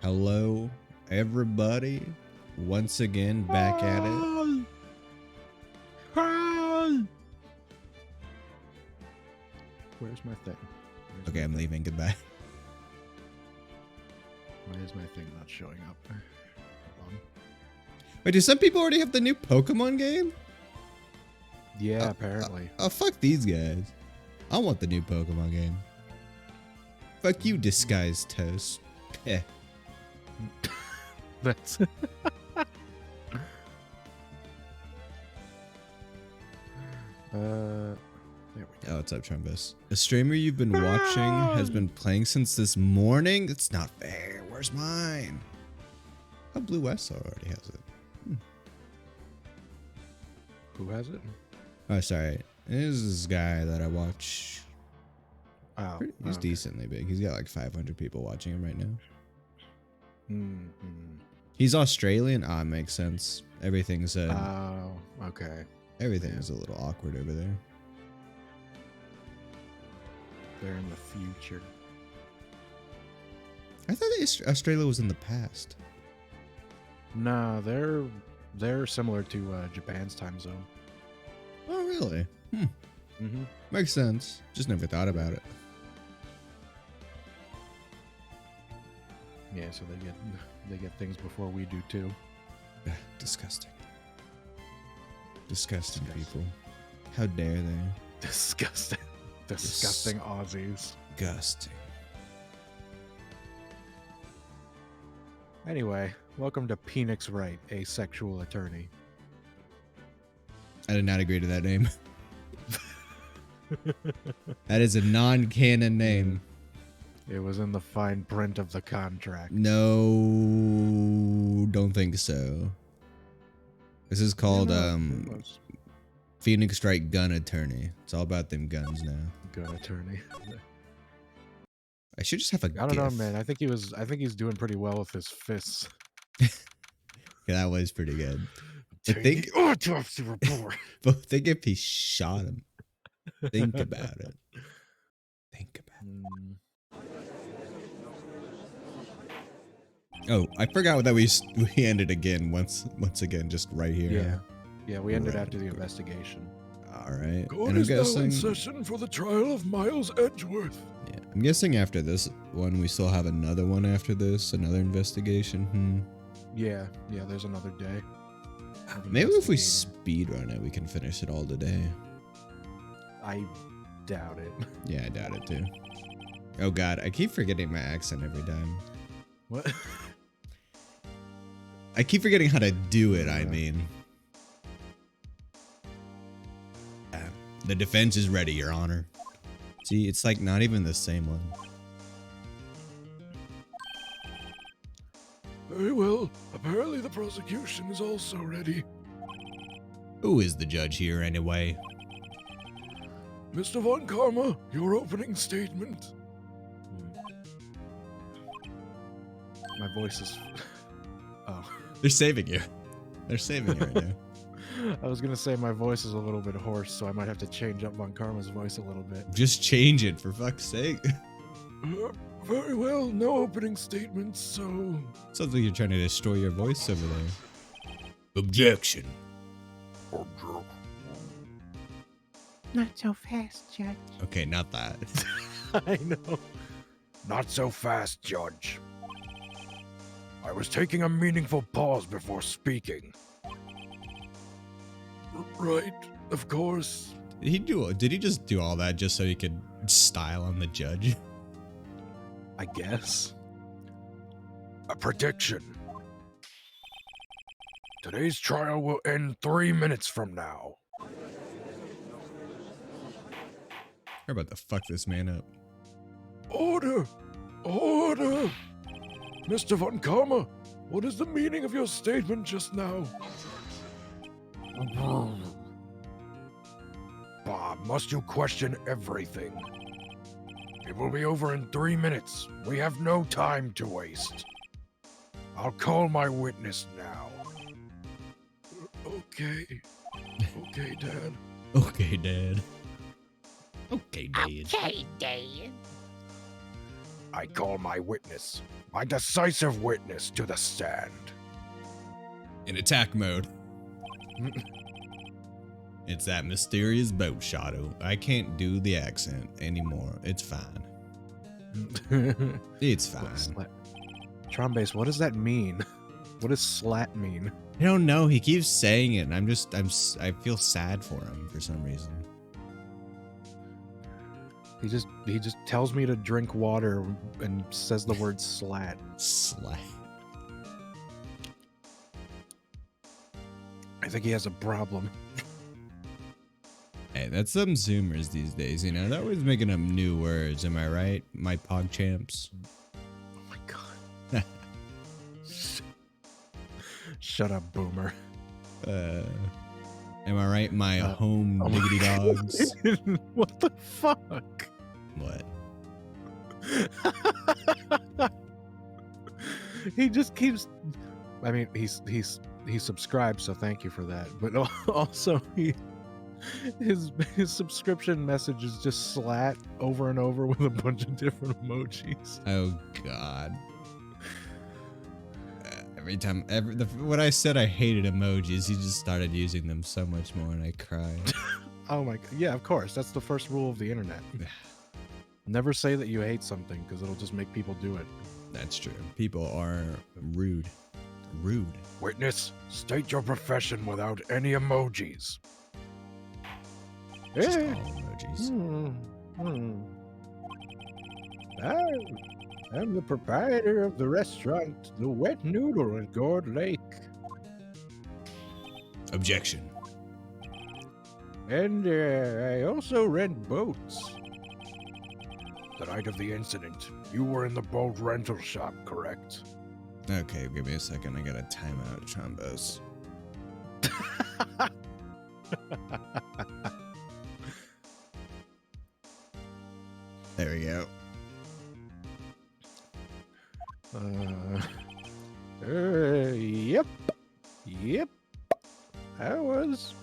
Hello, everybody. Once again, back at it. Where's my thing? Okay, I'm leaving. Goodbye. Why is my thing not showing up? Hold on. Wait, do some people already have the new Pokemon game? Yeah, apparently. Oh, fuck these guys. I want the new Pokemon game. Fuck you, disguised toast. Eh. That's... there we go. Oh, what's up, Trumbus? A streamer you've been watching has been playing since this morning? It's not fair. Where's mine? Oh, Blue West already has it. Who has it? Oh, sorry. This is this guy that I watch. Oh, He's okay. decently big. He's got like 500 people watching him right now. Mm-hmm. He's Australian. Ah, makes sense. Everything's Oh, okay. everything is a little awkward over there. They're in the future. I thought Australia was in the past. Nah, they're similar to Japan's time zone. Oh, really? Mm-hmm. Makes sense. Just never thought about it. Yeah, so they get things before we do too. Disgusting. Disgusting people. How dare they? Disgusting. Disgusting Aussies. Disgusting. Anyway, welcome to Penix Wright, a sexual attorney. I did not agree to that name. That is a non-canon name. It was in the fine print of the contract. No, don't think so. This is called Phoenix Wright Gun Attorney. It's all about them guns now. Good attorney. I should just have a I don't know, GIF. man. I think he's doing pretty well with his fists. Yeah, that was pretty good. But think, Autopsy report. but think if he shot him. Think about it. Think about it. Oh, I forgot that we ended again once again, just right here. Yeah. Yeah, we ended Right. after the investigation. All right. Court And I'm is now in guessing, session for the trial of Miles Edgeworth. yeah, I'm guessing after this one, we still have another one after this, another investigation. Yeah, there's another day. of Maybe if we investigating. speed run it, we can finish it all today. I doubt it. Yeah, I doubt it too. Oh God, I keep forgetting my accent every time. What? I keep forgetting how to do it, I mean. The defense is ready, Your Honor. See, it's like not even the same one. Very well. Apparently the prosecution is also ready. Who is the judge here anyway? Mr. Von Karma, your opening statement. My voice is... Oh. They're saving you. They're saving you right now. I was gonna say my voice is a little bit hoarse, so I might have to change up Von Karma's voice a little bit. Just change it, for fuck's sake. Very well, no opening statements, so... Sounds like you're trying to destroy your voice over there. Objection. Not so fast, Judge. Okay, not that. I know. Not so fast, Judge. I was taking a meaningful pause before speaking. Right, of course. Did he just do all that just so he could style on the judge? I guess. A prediction. Today's trial will end 3 minutes from now. We're about to fuck this man up. Order! Order! Mr. Von Karma, what is the meaning of your statement just now? Bob, must you question everything? It will be over in 3 minutes. We have no time to waste. I'll call my witness now. Okay. Okay, Dad. Okay, Dad. Okay, Dad. Okay, Dad. I call my witness, my decisive witness, to the stand. In attack mode. It's that mysterious boat shadow. I can't do the accent anymore. It's fine. It's fine. Trombase, what does that mean? What does slat mean? I don't know. He keeps saying it, and I feel sad for him for some reason. He just tells me to drink water and says the word slat. Slat. I think he has a problem. Hey, that's some Zoomers these days, you know? They're always making up new words, am I right? My pog champs. Oh my god. Shut up, boomer. Am I right? My home diggity dogs. What the fuck? What? He just keeps. I mean, he subscribed, so thank you for that. But also, his subscription message is just slat over and over with a bunch of different emojis. Oh God. Every time, when I said I hated emojis, he just started using them so much more, and I cried. Oh my god! Yeah, of course. That's the first rule of the internet. Never say that you hate something, because it'll just make people do it. That's true. People are rude. Rude. Witness, state your profession without any emojis. Just all emojis. I'm the proprietor of the restaurant, The Wet Noodle in Gourd Lake. Objection. And I also rent boats. The night of the incident, you were in the boat rental shop, correct? Okay, give me a second. I got a timeout, Trombos. There we go. Yep. I was.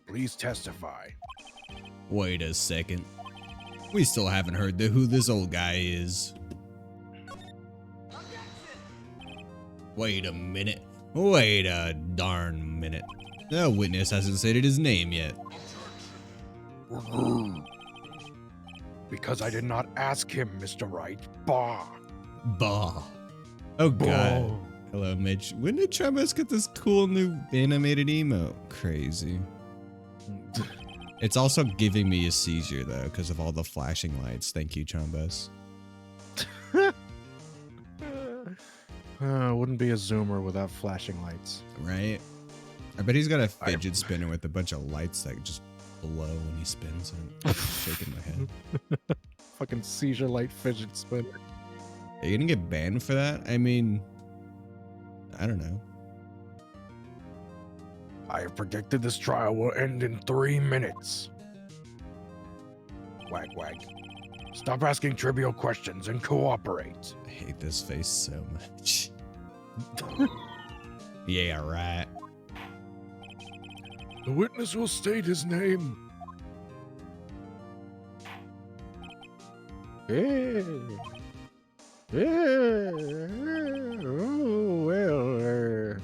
Please testify. Wait a second. We still haven't heard who this old guy is. Wait a minute. Wait a darn minute. The witness hasn't stated his name yet. Because I did not ask him, Mr. Wright. Bah. Bah. Oh God. Hello, Mitch. When did Trombos get this cool new animated emote? Crazy. It's also giving me a seizure though, because of all the flashing lights. Thank you, Trombos. Wouldn't be a zoomer without flashing lights. Right? I bet he's got a fidget spinner with a bunch of lights that just glow when he spins it. I'm shaking my head. Fucking seizure light fidget spinner. Are you gonna get banned for that? I mean, I don't know. I have predicted this trial will end in 3 minutes. Wag wag. Stop asking trivial questions and cooperate. I hate this face so much. Yeah, right. The witness will state his name. Oh, well,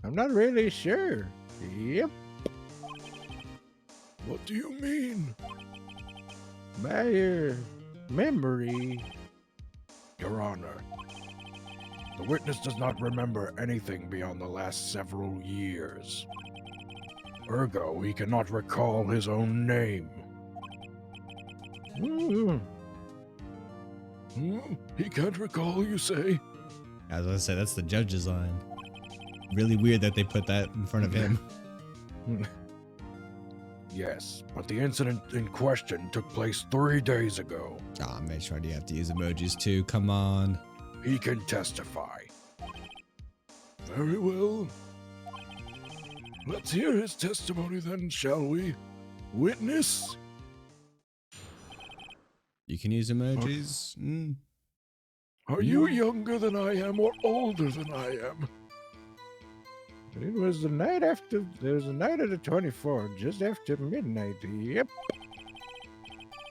I'm not really sure. Yep. What do you mean? My memory. Your Honor, the witness does not remember anything beyond the last several years. Ergo, he cannot recall his own name. He can't recall, you say? I was gonna say, that's the judge's line. Really weird that they put that in front of him. Yes, but the incident in question took place 3 days ago. Aw, Mitch, why do you have to use emojis too? Come on. He can testify. Very well. Let's hear his testimony then, shall we? Witness? You can use emojis? Mm. Are you younger than I am or older than I am? It was the night after. There was the night of the 24th, just after midnight. Yep.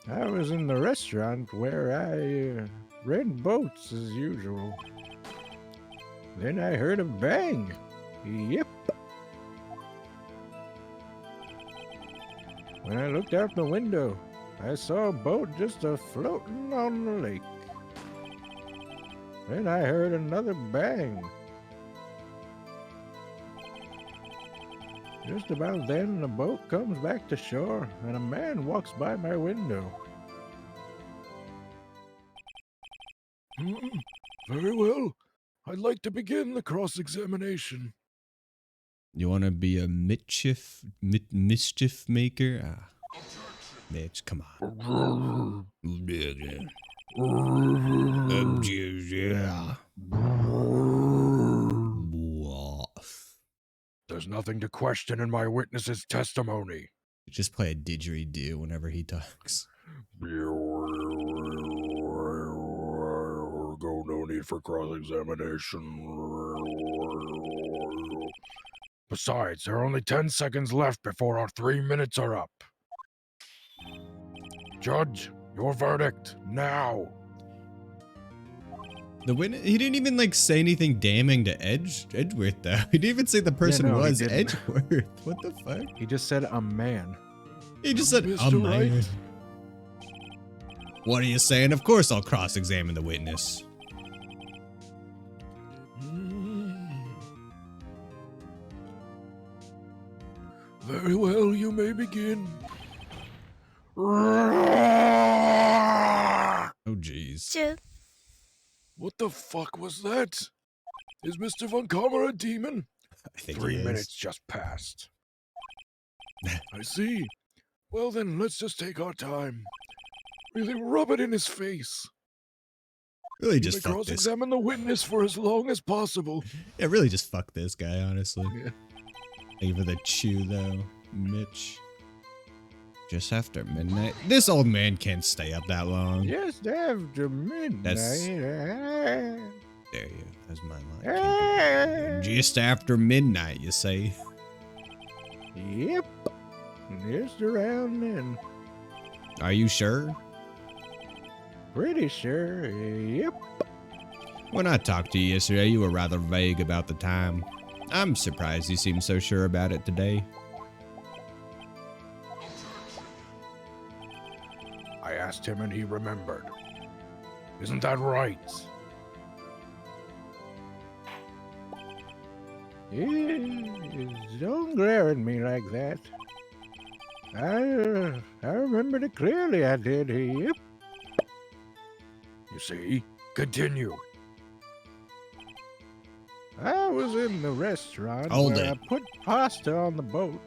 I was in the restaurant where I read boats as usual. Then I heard a bang. Yep. When I looked out the window, I saw a boat just a-floating on the lake. Then I heard another bang. Just about then, the boat comes back to shore, and a man walks by my window. Very well. I'd like to begin the cross-examination. You want to be a mischief maker? Ah, Mitch, come on. There's nothing to question in my witness's testimony. Just play a didgeridoo whenever he talks. Go, no need for cross-examination. Besides, there are only 10 seconds left before our 3 minutes are up. Judge, your verdict, now. The witness, he didn't even like say anything damning to Edgeworth though. He didn't even say the person no, he was didn't. Edgeworth. What the fuck? He just said a man. He just said, Mr. "Oh man." Wright? What are you saying? Of course I'll cross-examine the witness. Very well, you may begin. Oh jeez. What the fuck was that? Is Mr. Von Kammer a demon? I think 3 he is. minutes just passed. I see. Well then, let's just take our time. Really rub it in his face. Really You just may fuck this. cross-examine the witness for as long as possible. Yeah, really just fuck this guy, honestly. Yeah. Thank you for the chew though, Mitch. Just after midnight. This old man can't stay up that long. Just after midnight. That's- There you. That's my line. Ah. Just after midnight, you say. Yep. Just around then. Are you sure? Pretty sure. Yep. When I talked to you yesterday, you were rather vague about the time. I'm surprised you seem so sure about it today. I asked him and he remembered. Isn't that right? Don't glare at me like that. I remembered it clearly, I did. Yep. You see? Continue. I was in the restaurant Hold where it. I put pasta on the boat.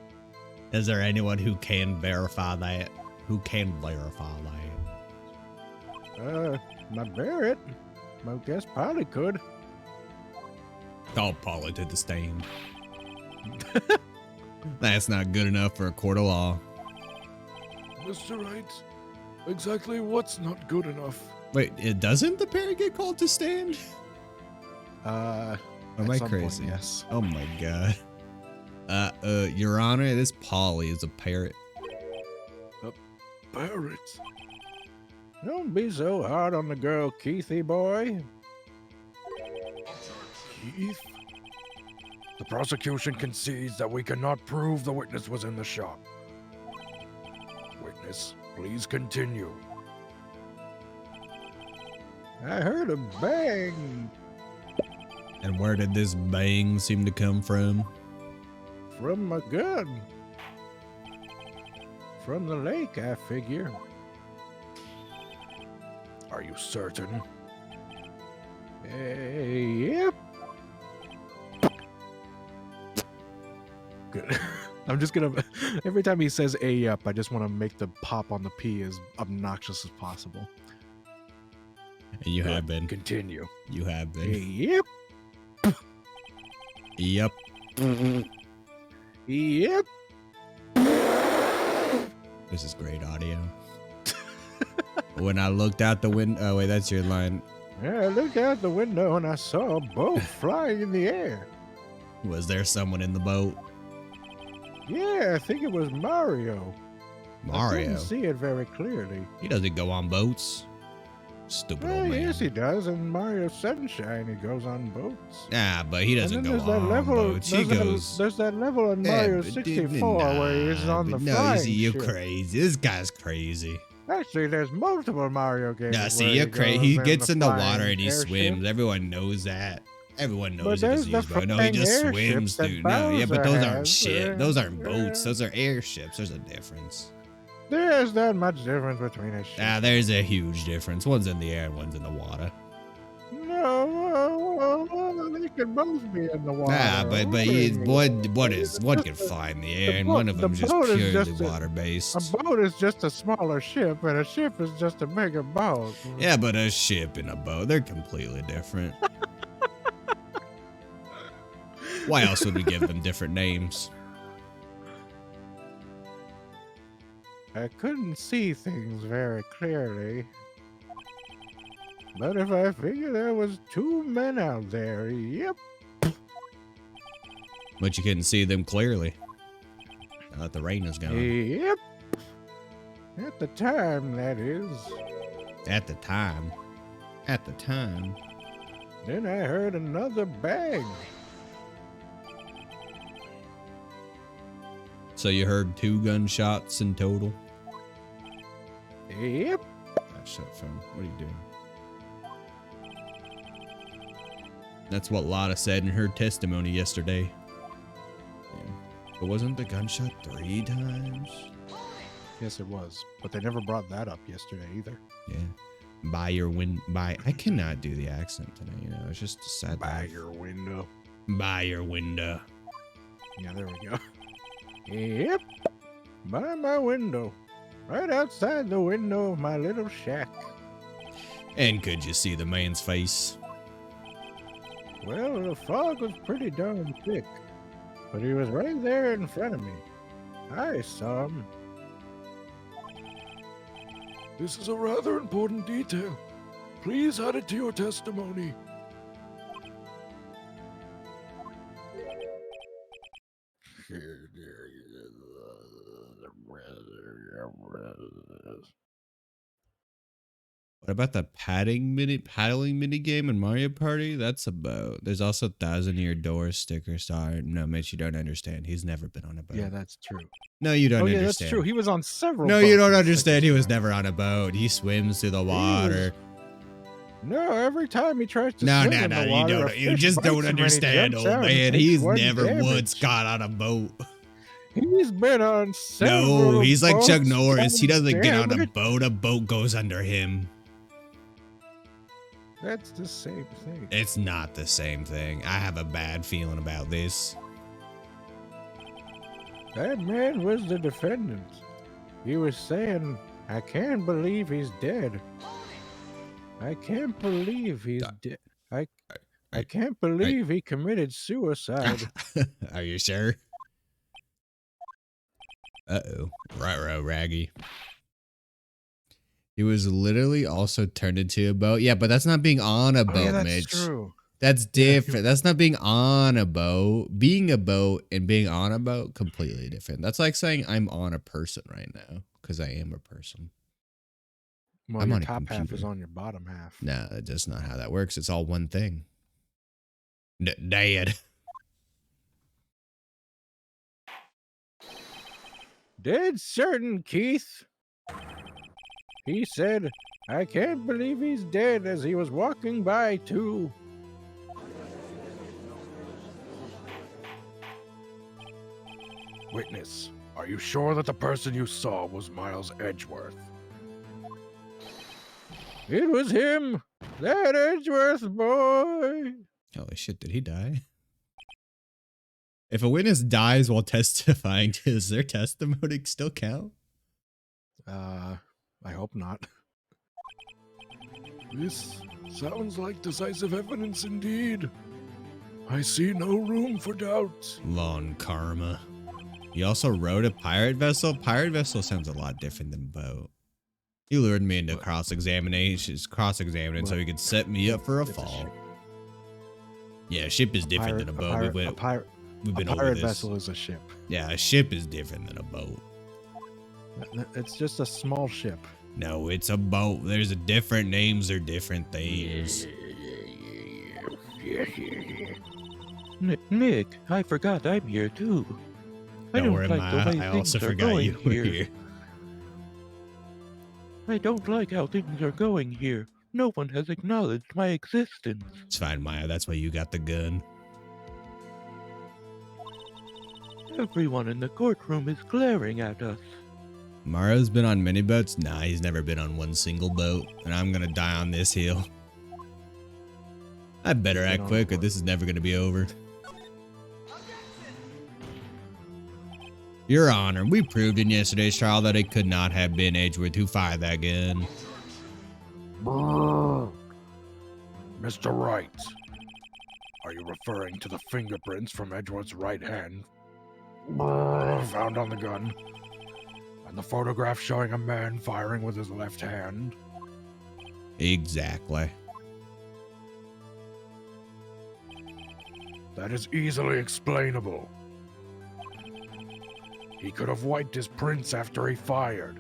Is there anyone who can verify that? Who can verify that? My Barrett. I guess Polly could. Call Paula to the stand. That's not good enough for a court of law. Mr. Wright, exactly what's not good enough? Wait, it doesn't the parrot get called to stand? Am Am I crazy? Yes. Oh my god. Your Honor, this Polly is a parrot. Barrett. Don't be so hard on the girl, Keithy boy. Keith? The prosecution concedes that we cannot prove the witness was in the shop. Witness, please continue. I heard a bang And where did this bang seem to come from? from a gun. From the lake, I figure. Are you certain? Yep. Good. I'm just gonna. Every time he says "a yep," I just want to make the pop on the P as obnoxious as possible. And you have been. Continue. You have been. Yep. Yep. Yep. This is great audio. When I looked out the window. Oh, wait, that's your line. I looked out the window and I saw a boat flying in the air. Was there someone in the boat? Yeah, I think it was Mario. I Mario. couldn't see it very clearly. He doesn't go on boats. Stupid Well, old man. yes, he does. In Mario Sunshine, he goes on boats. Nah, but he doesn't And go then there's that on level. boats. He goes. There's that level in Yeah, Mario but 64 where he's on the no, flying see, you're ship. crazy. This guy's crazy. Actually, there's multiple Mario games. Nah, see, where you're crazy. He goes gets in the water flying and he airship. swims. Everyone knows that. Everyone But knows it there's is the used, bro. No, he just flying swims, airships that dude. No, yeah, but Bowser those aren't has. shit. Those aren't boats. Yeah. Those are airships. There's a difference. There's not much difference between a ship. Ah, there's a huge difference. One's in the air and one's in the water. No, they can both be in the water. Nah, but one can fly in the air and one of them's just purely water based. A boat is just a smaller ship, and a ship is just a bigger boat. Yeah, but a ship and a boat, they're completely different. Why else would we give them different names? I couldn't see things very clearly. But if I figure there was 2 men out there, yep. But you couldn't see them clearly. Now that the rain is gone. Yep. At the time, that is. At the time. At the time. Then I heard another bang. So you heard 2 gunshots in total? Yep. Shut phone. What are you doing? That's what Lotta said in her testimony yesterday. Yeah. But wasn't the gunshot 3 times? Yes, it was. But they never brought that up yesterday either. Yeah. I cannot do the accent today, you know. It's just a sad By life. your window. By your window. Yeah, there we go. Yep. By my window. Right outside the window of my little shack. And could you see the man's face? Well, the fog was pretty darn thick, but he was right there in front of me. I saw him. This is a rather important detail. Please add it to your testimony. What about the paddling mini game in Mario Party? That's a boat. There's also 1,000-year door sticker star. No, Mitch, you don't understand. He's never been on a boat. Yeah, that's true. No, you don't understand. That's true. He was on several. No, you boats don't in understand. He was 64. never on a boat. He swims through the water. No, every time he tries to No, swim no, in no. the water, You a don't. You fish just bites don't him and he understand, jumps old out and man. takes He's 1 never damage. once got on a boat. He's been on several. No, he's like Chuck boats, Norris. He doesn't get on a damage. boat. A boat goes under him. That's the same thing. It's not the same thing. I have a bad feeling about this. That man was the defendant. He was saying, I can't believe he's dead. I can't believe he's dead. I can't believe he committed suicide. Are you sure? Uh-oh. Right, Raggy. He was literally also turned into a boat. Yeah, but that's not being on a boat, yeah, that's Mitch. true. That's different. That's not being on a boat. Being a boat and being on a boat, completely different. That's like saying I'm on a person right now, because I am a person. Well, I'm your on a top half computer. is on your bottom half. No, that's just not how that works. It's all one thing. Dad. Dead certain, Keith. He said, I can't believe he's dead as he was walking by too. Witness, are you sure that the person you saw was Miles Edgeworth? It was him, that Edgeworth boy. Holy shit, did he die? If a witness dies while testifying, does their testimony still count? I hope not. This sounds like decisive evidence indeed. I see no room for doubt. Long karma. You also rode a pirate vessel? Pirate vessel sounds a lot different than boat. He lured me into cross-examining so he could set me up for a fall. Yeah, a ship is different than a boat. We've been A over pirate this. vessel is a ship. Yeah, a ship is different than a boat. It's just a small ship. No, it's a boat. There's a different names or different things. Nick, I forgot I'm here too. I Don't don't worry, like the Ma. way I things also are forgot going you were here. here. I don't like how things are going here. No one has acknowledged my existence. It's fine, Maya. That's why you got the gun. Everyone in the courtroom is glaring at us. Mario's been on many boats? Nah, he's never been on one single boat. And I'm gonna die on this hill. I better act quick or this is never gonna be over. Your Honor, we proved in yesterday's trial that it could not have been Edgeworth who fired that gun. Brrr. Mr. Wright, are you referring to the fingerprints from Edgeworth's right hand found on the gun? And the photograph showing a man firing with his left hand? Exactly. That is easily explainable. He could have wiped his prints after he fired.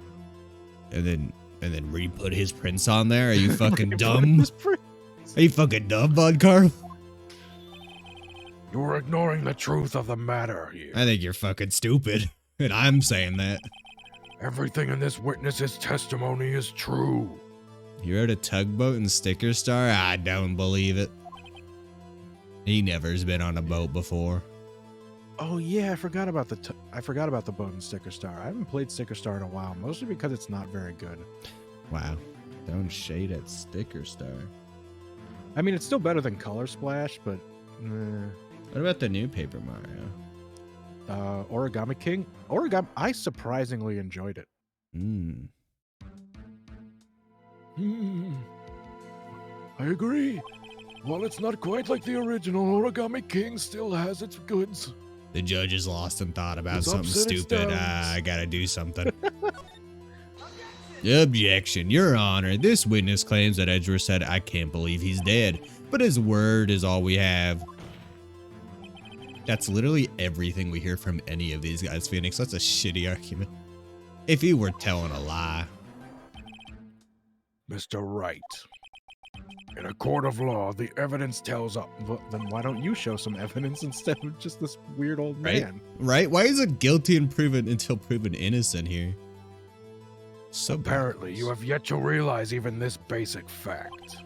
And then re-put his prints on there? Are you fucking dumb? Are you fucking dumb, Bud Carl? You're ignoring the truth of the matter here. I think you're fucking stupid. And I'm saying that. Everything in this witness's testimony is true. You rode a tugboat in Sticker Star? I don't believe it. He never's been on a boat before. Oh yeah, I forgot about the boat in Sticker Star. I haven't played Sticker Star in a while, mostly because it's not very good. Wow. Don't shade at Sticker Star. I mean, it's still better than Color Splash, but What about the new Paper Mario? Origami King. I surprisingly enjoyed it. I agree. While it's not quite like the original, Origami King still has its goods. The judge is lost in thought about It's something ups and it's stupid. downs. I gotta do something. Objection, Your Honor. This witness claims that Edgeworth said, "I can't believe he's dead," but his word is all we have. That's literally everything we hear from any of these guys, Phoenix. That's a shitty argument. If he were telling a lie. Mr. Wright, in a court of law, the evidence tells us. Then why don't you show some evidence instead of just this weird old Right? man? Right? Why is it guilty until proven innocent here? So Apparently, you have yet to realize even this basic fact.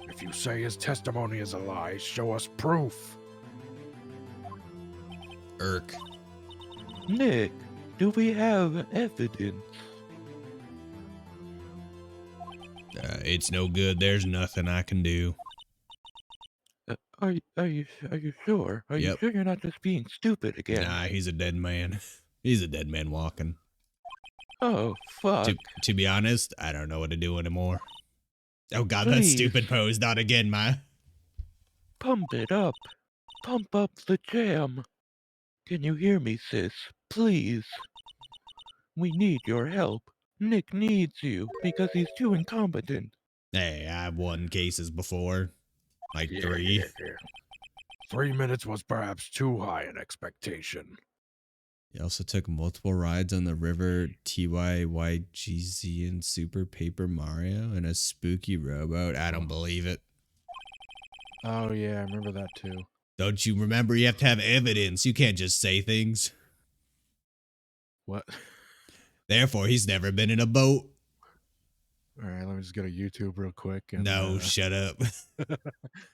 If you say his testimony is a lie, show us proof. Irk. Nick, do we have evidence? It's no good. There's nothing I can do. Are you sure? Are you Yep. sure you're not just being stupid again? Nah, he's a dead man. He's a dead man walking. Oh, fuck. To be honest, I don't know what to do anymore. Oh god, that Please. stupid pose. Not again, Maya. Pump it up. Pump up the jam. Can you hear me, sis? Please. We need your help. Nick needs you because he's too incompetent. Hey, I've won cases before. Like 3. 3 minutes was perhaps too high an expectation. He also took multiple rides on the river TYYGZ and Super Paper Mario and a spooky rowboat. I don't believe it. Oh yeah, I remember that too. Don't you remember? You have to have evidence. You can't just say things. What? Therefore, he's never been in a boat. All right, let me just go to YouTube real quick. And, No, shut up.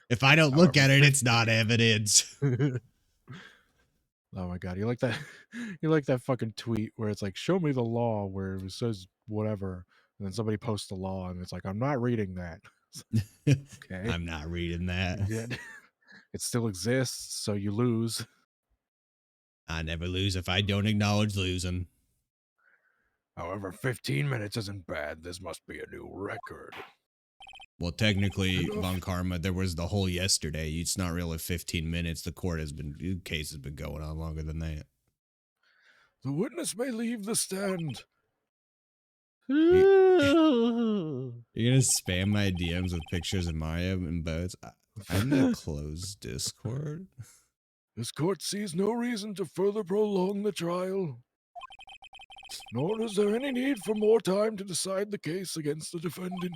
If I don't look at it, it's not evidence. Oh my god, you like that? You like that fucking tweet where it's like, "Show me the law," where it says whatever, and then somebody posts the law, and it's like, "I'm not reading that." Okay, I'm not reading that. Yeah. It still exists, so you lose. I never lose if I don't acknowledge losing. However, 15 minutes isn't bad. This must be a new record. Well, technically, Enough. Von Karma, there was the whole yesterday. It's not really 15 minutes. The case has been going on longer than that. The witness may leave the stand. You're gonna spam my DMs with pictures of Mario and boats. I'm gonna close Discord. This court sees no reason to further prolong the trial. Nor is there any need for more time to decide the case against the defendant.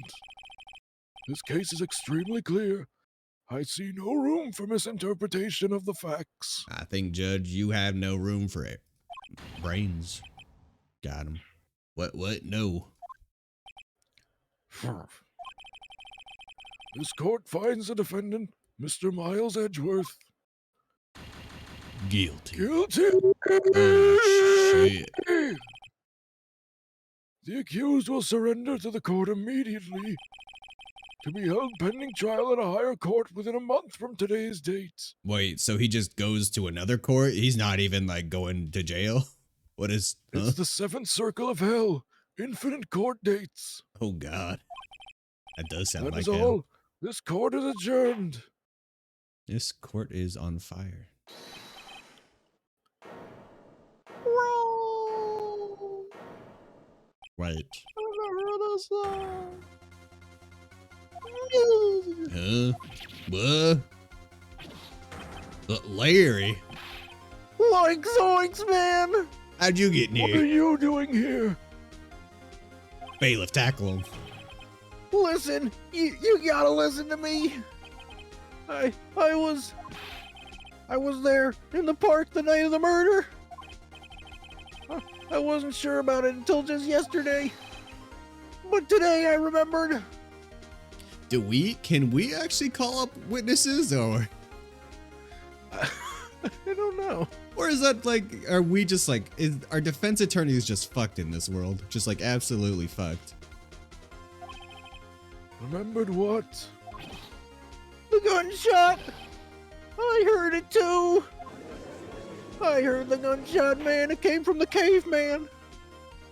This case is extremely clear. I see no room for misinterpretation of the facts. I think, Judge, you have no room for it. Brains. Got him. What? No. This court finds the defendant, Mr. Miles Edgeworth, Guilty. guilty. Oh, shit. The accused will surrender to the court immediately, to be held pending trial at a higher court within a month from today's date. Wait, so he just goes to another court? He's not even, like, going to jail? What is... Huh? It's the seventh circle of hell. Infinite court dates. Oh, God. That does sound That like is hell. all. This court is adjourned. This court is on fire. Right. Huh? What? Larry? Like zoinks, man! How'd you get in What are here? you doing here? Bailiff, tackle him. Listen, you gotta listen to me. I was there in the park the night of the murder. I wasn't sure about it until just yesterday. But today I remembered. Can we actually call up witnesses, or I don't know. or is that like, are we just like, is our defense attorneys just fucked in this world? Just like absolutely fucked. Remembered what? The gunshot! I heard it too! I heard the gunshot, man. It came from the caveman.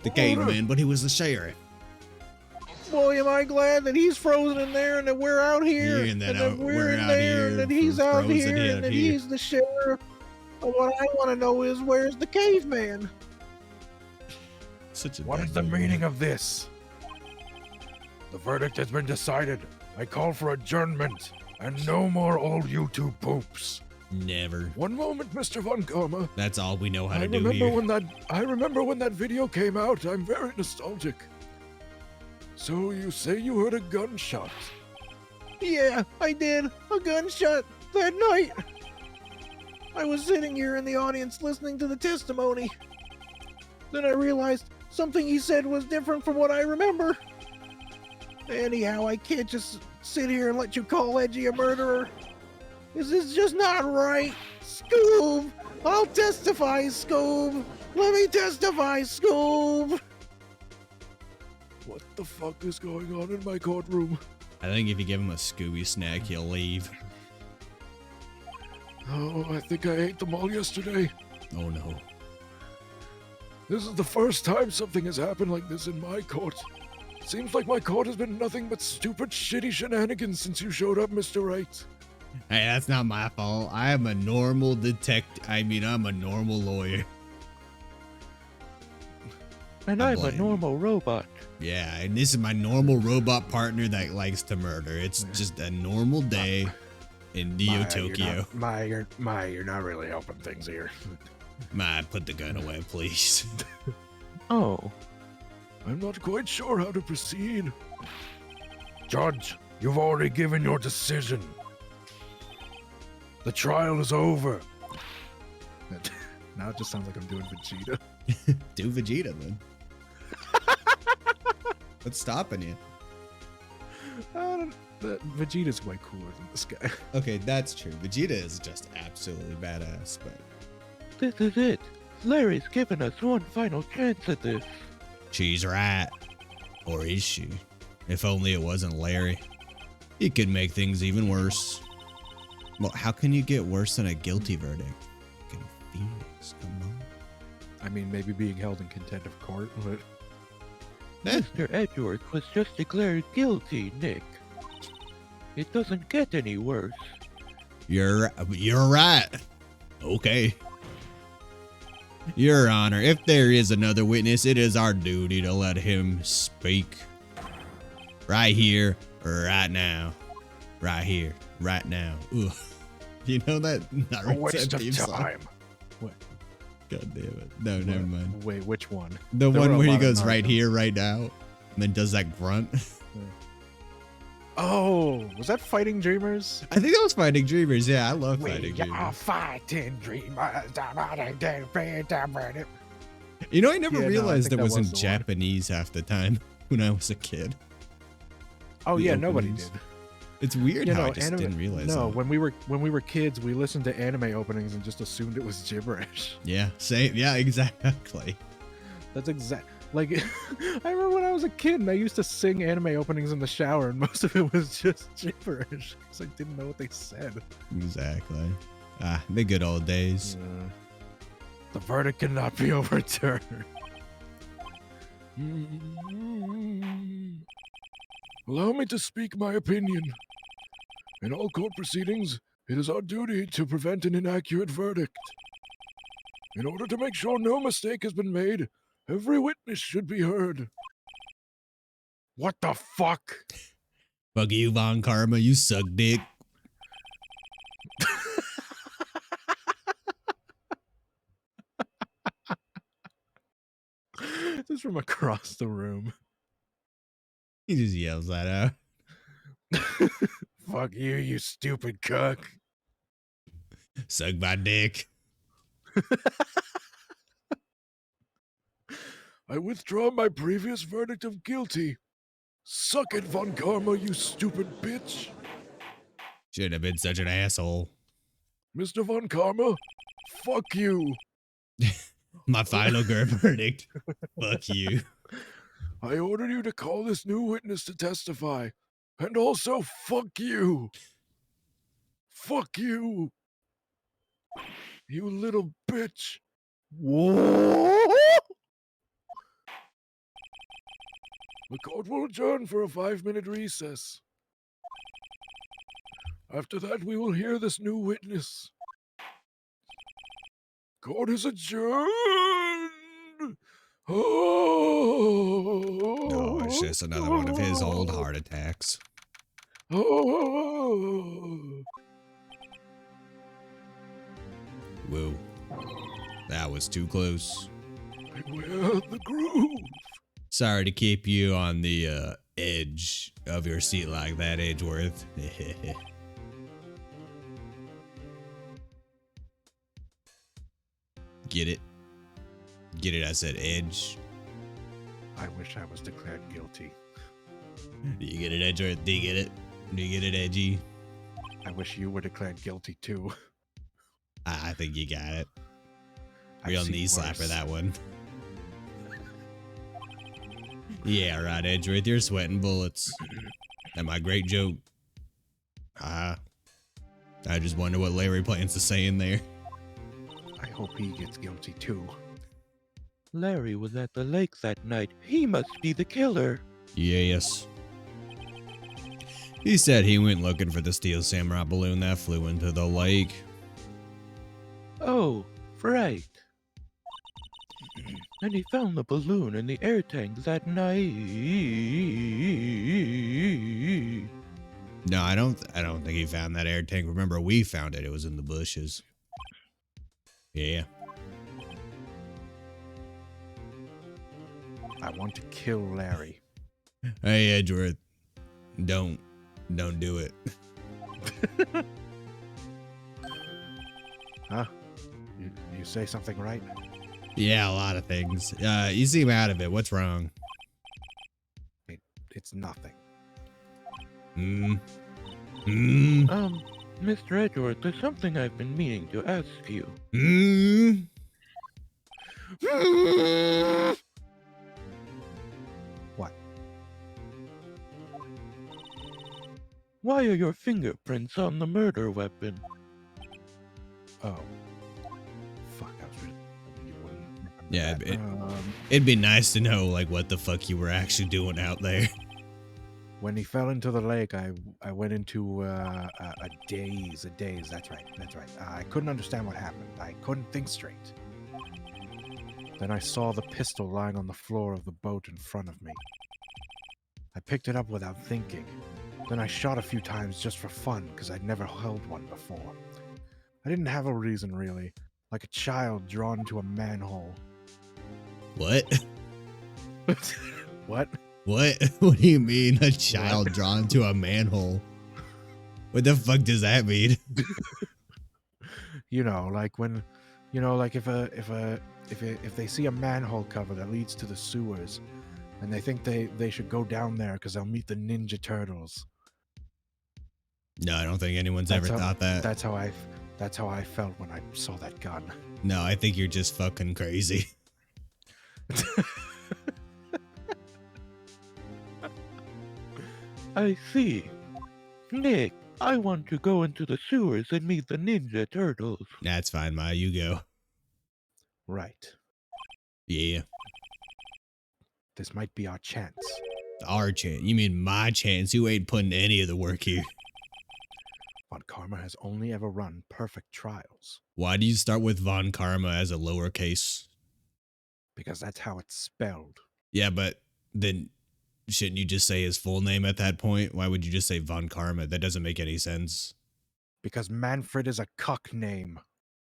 The caveman, but he was the sheriff. Boy, am I glad that he's frozen in there and that we're out here. Yeah, and that we're in out there here and that he's out frozen here out and that here. he's the sheriff. But what I want to know is, where's the caveman? Such a What bad is the movie. meaning of this? The verdict has been decided. I call for adjournment and no more old YouTube poops. Never. One moment, Mr. Von Karma. That's all we know how I to do remember here. I remember when that video came out. I'm very nostalgic. So you say you heard a gunshot? Yeah, I did. A gunshot that night. I was sitting here in the audience listening to the testimony. Then I realized something he said was different from what I remember. Anyhow, I can't just sit here and let you call Edgy a murderer. This is just not right. Scoob! I'll testify, Scoob! Let me testify, Scoob! What the fuck is going on in my courtroom? I think if you give him a Scooby snack, he'll leave. Oh, I think I ate them all yesterday. Oh no. This is the first time something has happened like this in my court. Seems like my court has been nothing but stupid, shitty shenanigans since you showed up, Mr. Wright. Hey, that's not my fault. I am a normal I'm a normal lawyer. And I I'm a blame you. normal robot. Yeah, and this is my normal robot partner that likes to murder. It's just a normal day in Neo Tokyo. You're not really helping things here. Ma, put the gun away, please. Oh, I'm not quite sure how to proceed. Judge, you've already given your decision. The trial is over. Now it just sounds like I'm doing Vegeta. Do Vegeta then. What's stopping you? Vegeta's way cooler than this guy. Okay, that's true. Vegeta is just absolutely badass, but this is it. Larry's given us one final chance at this. she's right. Or is she? If only it wasn't Larry. He could make things even worse. Well, how can you get worse than a guilty verdict? Fucking Phoenix, come on. I mean, maybe being held in contempt of court, but Mr. Edgeworth was just declared guilty, Nick. It doesn't get any worse. You're right. Okay. Your Honor, if there is another witness, it is our duty to let him speak. Right here, right now. Right here, right now. Ugh. You know that A Naruto waste of theme song? time. what? God damn it. No, never mind. Wait, which one? The There were one a where he lot of goes right Naruto. here, right now, and then does that grunt. Oh, was that Fighting Dreamers? I think that was Finding Dreamers. Yeah, I love We Finding are Dreamers. fighting dreamers. You know, I never Yeah, no, I realized think it that was in was the one. Japanese half the time when I was a kid. Oh The yeah, nobody openings. did. It's weird You how know, I just anime- didn't realize No, that. when we were kids, we listened to anime openings and just assumed it was gibberish. Yeah, same. Yeah, exactly. That's exact. Like, I remember when I was a kid and I used to sing anime openings in the shower, and most of it was just gibberish because I didn't know what they said. Exactly. Ah, the good old days. The verdict cannot be overturned. Allow me to speak my opinion. In all court proceedings, it is our duty to prevent an inaccurate verdict. In order to make sure no mistake has been made, every witness should be heard. What the fuck? Fuck you, Von Karma. You suck dick. Just from across the room. He just yells that out. Fuck you, you stupid cuck. Suck my dick. I withdraw my previous verdict of guilty. Suck it, Von Karma, you stupid bitch. Shouldn't have been such an asshole. Mr. Von Karma, fuck you. My final verdict. Fuck you. I ordered you to call this new witness to testify. And also, fuck you. Fuck you. You little bitch. Whoa! The court will adjourn for a 5-minute recess. After that, we will hear this new witness. Court is adjourned. Oh, it's just another one of his old heart attacks. Oh. Whoa. That was too close. Beware the groove. Sorry to keep you on the edge of your seat like that, Edgeworth. Get it? Get it? I said edge. I wish I was declared guilty. Do you get it, Edgeworth? Do you get it? Do you get it, Edgy? I wish you were declared guilty too. I think you got it. I've Real seen knee slapper, worse. that one. Yeah, right, Edgeworth. You're sweating bullets. That my great joke. I just wonder what Larry plans to say in there. I hope he gets guilty too. Larry was at the lake that night. He must be the killer. Yes. He said he went looking for the steel samurai balloon that flew into the lake. Oh, right. And he found the balloon in the air tank that night. No, I don't think he found that air tank. Remember, we found it. It was in the bushes. Yeah. I want to kill Larry. Hey, Edgeworth. Don't do it. Huh? You say something right? Yeah, a lot of things. You seem out of it. What's wrong? It's nothing. Mr. Edgeworth, there's something I've been meaning to ask you. What? Why are your fingerprints on the murder weapon? Oh. Fuck, I was really... You wouldn't remember Yeah, that. it'd be nice to know, like, what the fuck you were actually doing out there. When he fell into the lake, I went into a daze. That's right. I couldn't understand what happened. I couldn't think straight. Then I saw the pistol lying on the floor of the boat in front of me. I picked it up without thinking. Then I shot a few times just for fun, because I'd never held one before. I didn't have a reason, really. like a child drawn to a manhole. What? What? What? What do you mean a child drawn to a manhole? What the fuck does that mean? You know, like when, you know, like if they see a manhole cover that leads to the sewers, and they think they should go down there because they'll meet the Ninja Turtles. No, I don't think anyone's ever thought that. That's how I felt when I saw that gun. No, I think you're just fucking crazy. I see. Nick, I want to go into the sewers and meet the Ninja Turtles. That's fine, Ma. You go. Right. Yeah. This might be our chance. Our chance. You mean my chance? You ain't putting any of the work here. Von Karma has only ever run perfect trials. Why do you start with Von Karma as a lowercase? Because that's how it's spelled. Yeah, but then shouldn't you just say his full name at that point? Why would you just say Von Karma? That doesn't make any sense. Because Manfred is a cuck name.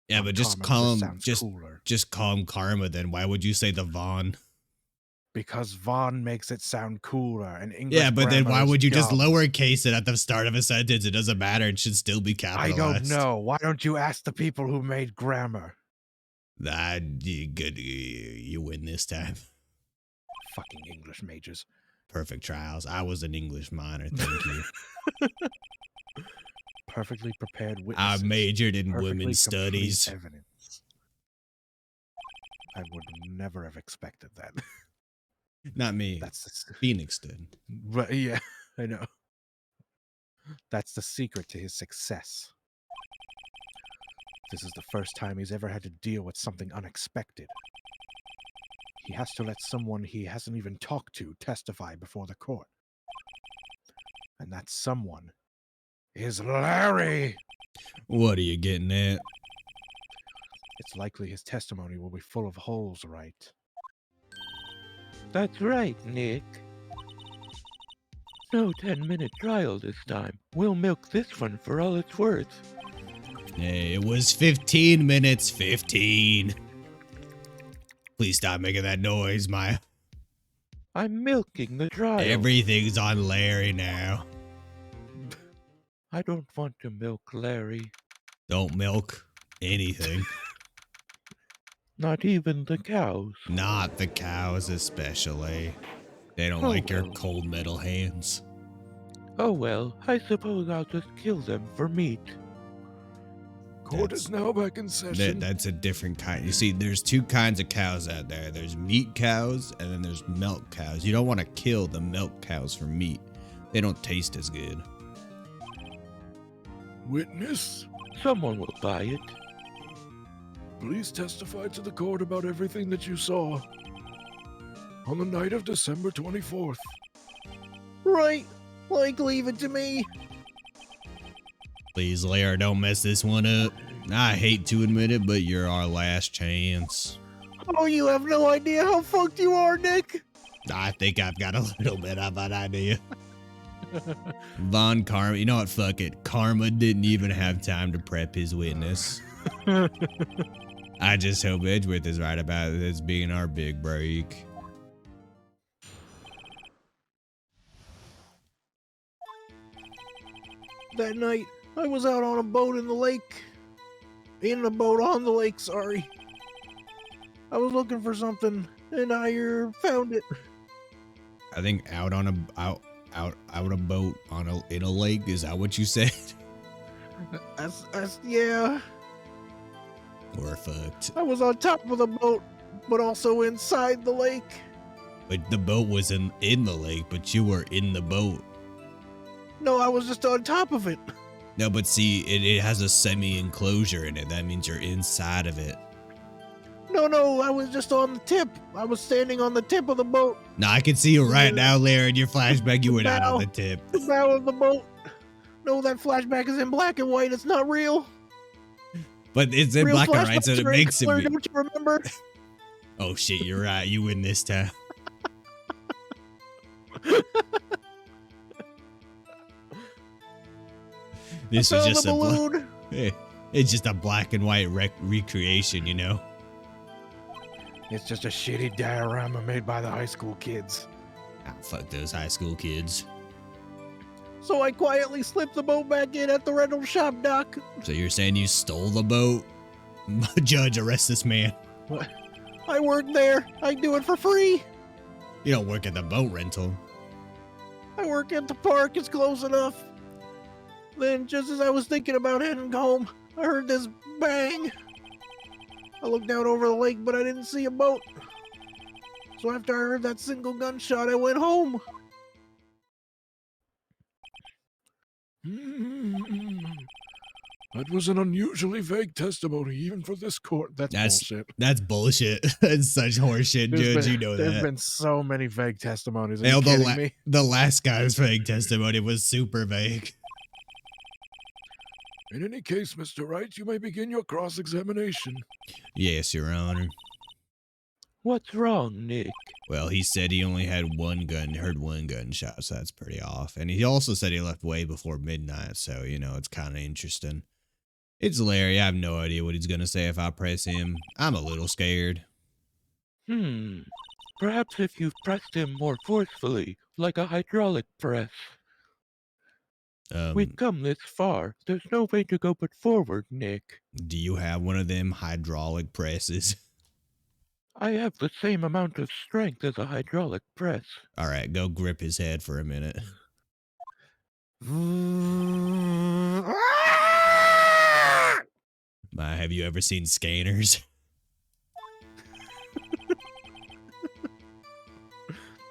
Yeah, Von but just Karma call him sounds cooler. just call him Karma then. Why would you say the Von? Because Von makes it sound cooler and English. Yeah, but then why would you just dumb. lowercase it at the start of a sentence? It doesn't matter. It should still be I capitalized. don't know. Why don't you ask the people who made grammar? Good. You win this time. Fucking English majors. Perfect trials. I was an English minor. Thank you. Perfectly prepared I witnesses. majored in Perfectly women's complete studies. Evidence. I would never have expected that. Not me. That's Phoenix did. But yeah, I know. That's the secret to his success. This is the first time he's ever had to deal with something unexpected. He has to let someone he hasn't even talked to testify before the court. And that someone is Larry. What are you getting at? It's likely his testimony will be full of holes, Wright. That's right, Nick. No 10-minute trial this time. We'll milk this one for all it's worth. Hey, it was 15 minutes. 15. Please stop making that noise, Maya. I'm milking the trial. Everything's on Larry now. I don't want to milk Larry. Don't milk anything. Not even the cows. Not the cows especially. They don't Oh, like your well. cold metal hands. Oh well, I suppose I'll just kill them for meat. Court That's- is now back in session. That's a different kind. You see, there's two kinds of cows out there. There's meat cows and then there's milk cows. You don't want to kill the milk cows for meat. They don't taste as good. Witness, Someone will buy it. please testify to the court about everything that you saw on the night of December 24th. Right. Like, leave it to me. Please, Larry, don't mess this one up. I hate to admit it, but you're our last chance. Oh, you have no idea how fucked you are, Nick. I think I've got a little bit of an idea. Von Karma, you know what? Fuck it. Karma didn't even have time to prep his witness. I just hope Edgeworth is right about this being our big break. That night, I was out on a boat in the lake. In a boat on the lake, sorry. I was looking for something, and I found it. I think out on a boat on in a lake. Is that what you said? Yeah. We're fucked. I was on top of the boat, but also inside the lake. But the boat was in the lake, but you were in the boat. No, I was just on top of it. No, but see, it has a semi-enclosure in it. That means you're inside of it. No, I was just on the tip. I was standing on the tip of the boat, No, I can see you right now, Larry. In your flashback, you were not on the tip. the bow of the boat. No, that flashback is in black and white. It's not real. But it's in Real black and white, so flashbacks it are in makes it. color, don't you remember? Oh shit, you're right. You win this time. This was Found just the a balloon. Hey, It's just a black and white recreation, you know? It's just a shitty diorama made by the high school kids. Ah, fuck those high school kids. So I quietly slipped the boat back in at the rental shop dock. So you're saying you stole the boat? Judge, arrest this man. I work there. I do it for free. You don't work at the boat rental. I work at the park. It's close enough. Then, just as I was thinking about heading home, I heard this bang. I looked out over the lake, but I didn't see a boat. So after I heard that single gunshot, I went home. That was an unusually vague testimony, even for this court. That's bullshit. That's bullshit. That's such horseshit, Judge. You know There's that. been so many vague testimonies. Are Hell, you kidding me? the last guy's vague testimony was super vague. In any case, Mr. Wright, you may begin your cross-examination. Yes, Your Honor. What's wrong, Nick? Well, he said he only had heard one gunshot, so that's pretty off. And he also said he left way before midnight, so, you know, it's kind of interesting. It's Larry. I have no idea what he's going to say if I press him. I'm a little scared. Perhaps if you pressed him more forcefully, like a hydraulic press. We've come this far. There's no way to go but forward, Nick. Do you have one of them hydraulic presses? I have the same amount of strength as a hydraulic press. All right, go grip his head for a minute. Have you ever seen Scanners?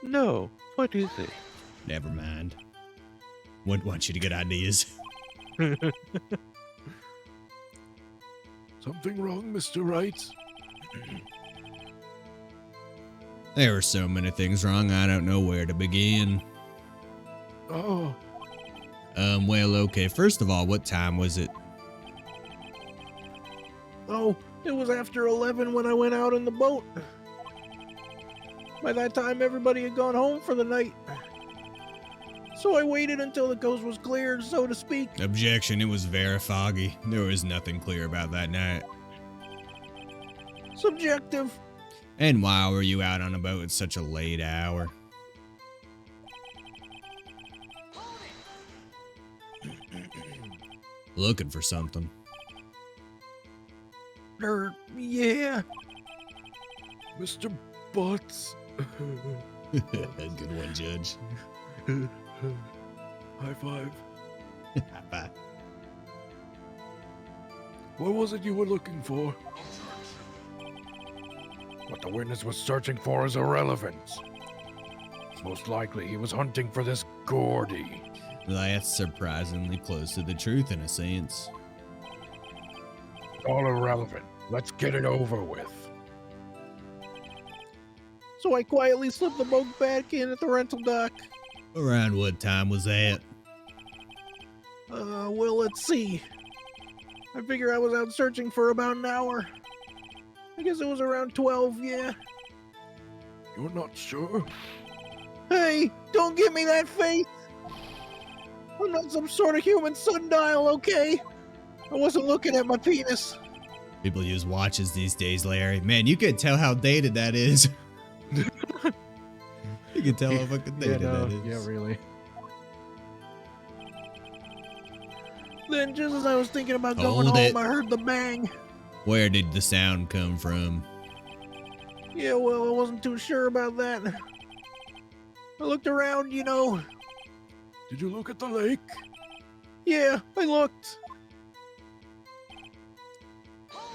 No, what is it? Never mind. Wouldn't want you to get ideas. Something wrong, Mr. Wright? There were so many things wrong, I don't know where to begin. Oh, Well, okay, first of all, what time was it? Oh, it was after 11 when I went out in the boat. By that time, everybody had gone home for the night. So I waited until the coast was clear, so to speak. Objection, it was very foggy. There was nothing clear about that night. Subjective. And why were you out on a boat at such a late hour? Looking for something. Yeah. Mr. Butts. Good one, Judge. High five. High five. What was it you were looking for? What the witness was searching for is irrelevant. Most likely he was hunting for this Gordy. That's surprisingly close to the truth in a sense. It's all irrelevant. Let's get it over with. So I quietly slipped the boat back in at the rental dock. Around what time was that? Well, let's see. I figure I was out searching for about an hour. I guess it was around 12, yeah. You're not sure? Hey, don't give me that face! I'm not some sort of human sundial, okay? I wasn't looking at my penis. People use watches these days, Larry. Man, you can tell how dated that is. You can tell how fucking dated that is. Yeah, really. Then, just as I was thinking about going Hold home, it. I heard the bang. Where did the sound come from? Yeah, well, I wasn't too sure about that. I looked around, you know. Did you look at the lake? Yeah, I looked.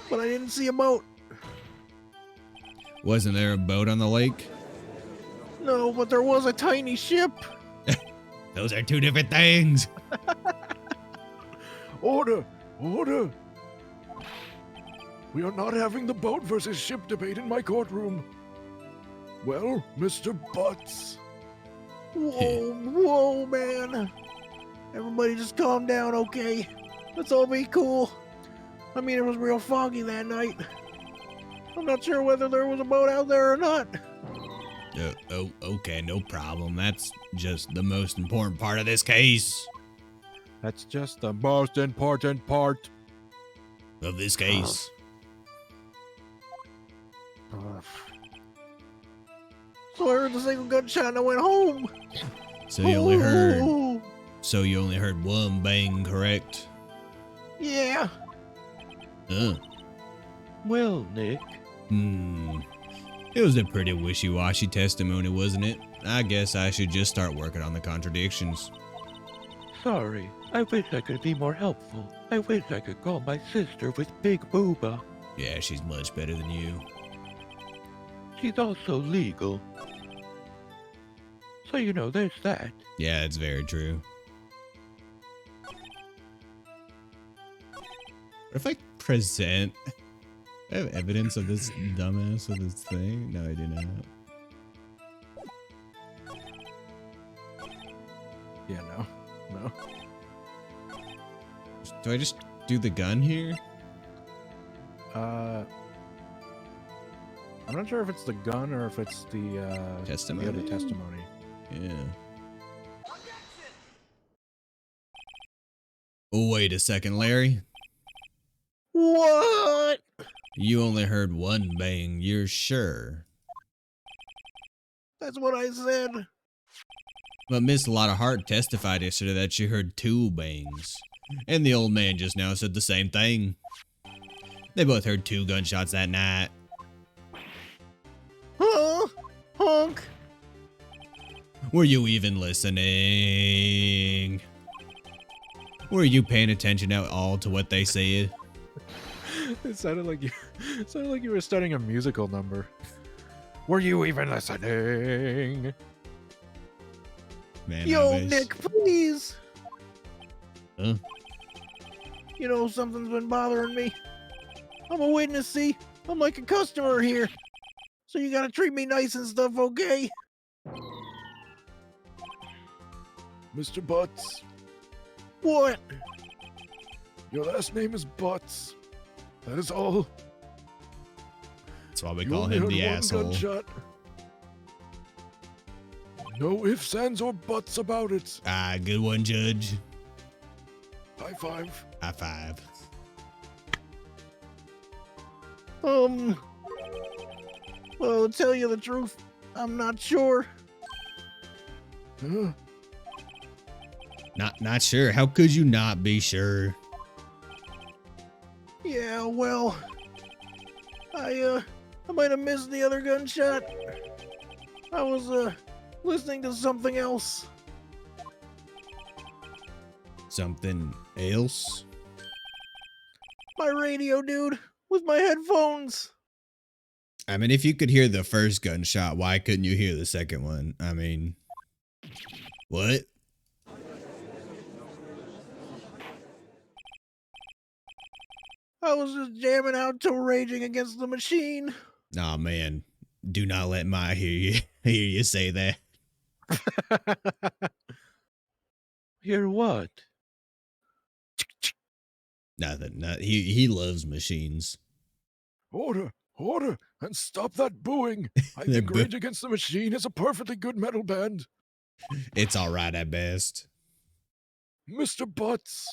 But I didn't see a boat. Wasn't there a boat on the lake? No, but there was a tiny ship. Those are two different things. Order! Order! We are not having the boat versus ship debate in my courtroom. Well, Mr. Butts. Whoa, man. Everybody just calm down, okay? Let's all be cool. I mean, it was real foggy that night. I'm not sure whether there was a boat out there or not. Okay, no problem. That's just the most important part of this case. That's just the most important part. of this case. So I heard the single gunshot and I went home. So you only heard. So you only heard one bang, correct? Yeah. Well, Nick, It was a pretty wishy-washy testimony, wasn't it? I guess I should just start working on the contradictions. sorry. I wish I could be more helpful. I wish I could call my sister with Big Booba. Yeah, she's much better than you. She's also legal. So, you know, there's that. Yeah, it's very true. What if I present... I have evidence of this dumbass with this thing? No, I do not. Yeah, no. Do I just do the gun here? I'm not sure if it's the gun or if it's the Testimony? the other testimony. Yeah. Oh, wait a second, Larry. What? You only heard one bang, you're sure? That's what I said. But Miss Lotta Hart testified yesterday that she heard 2 bangs. And the old man just now said the same thing. They both heard 2 gunshots that night. Huh? Honk. Were you even listening? Were you paying attention at all to what they said? It sounded like you were studying a musical number. Were you even listening? Man, Yo, I wish. Nick, please. Huh? You know, something's been bothering me. I'm a witness, see? I'm like a customer here. So you gotta treat me nice and stuff, okay? Mr. Butts, What? your last name is Butts. That is all. That's why we You call only him heard the one asshole. gunshot. No ifs, ands, or buts about it. Ah, good one, Judge. High five. High five. Well, to tell you the truth, I'm not sure. Huh? Not sure. How could you not be sure? Yeah, well, I might have missed the other gunshot. I was, listening to something else. Something else? My radio, dude, with my headphones. I mean, if you could hear the first gunshot, why couldn't you hear the second one? I mean, what? I was just jamming out to Raging Against the Machine. Aw, man. Do not let my hear you say that. Hear what? Nothing. He loves machines. Order, order, and stop that booing. I They're think Rage Against the Machine is a perfectly good metal band. It's alright at best. Mr. Butts,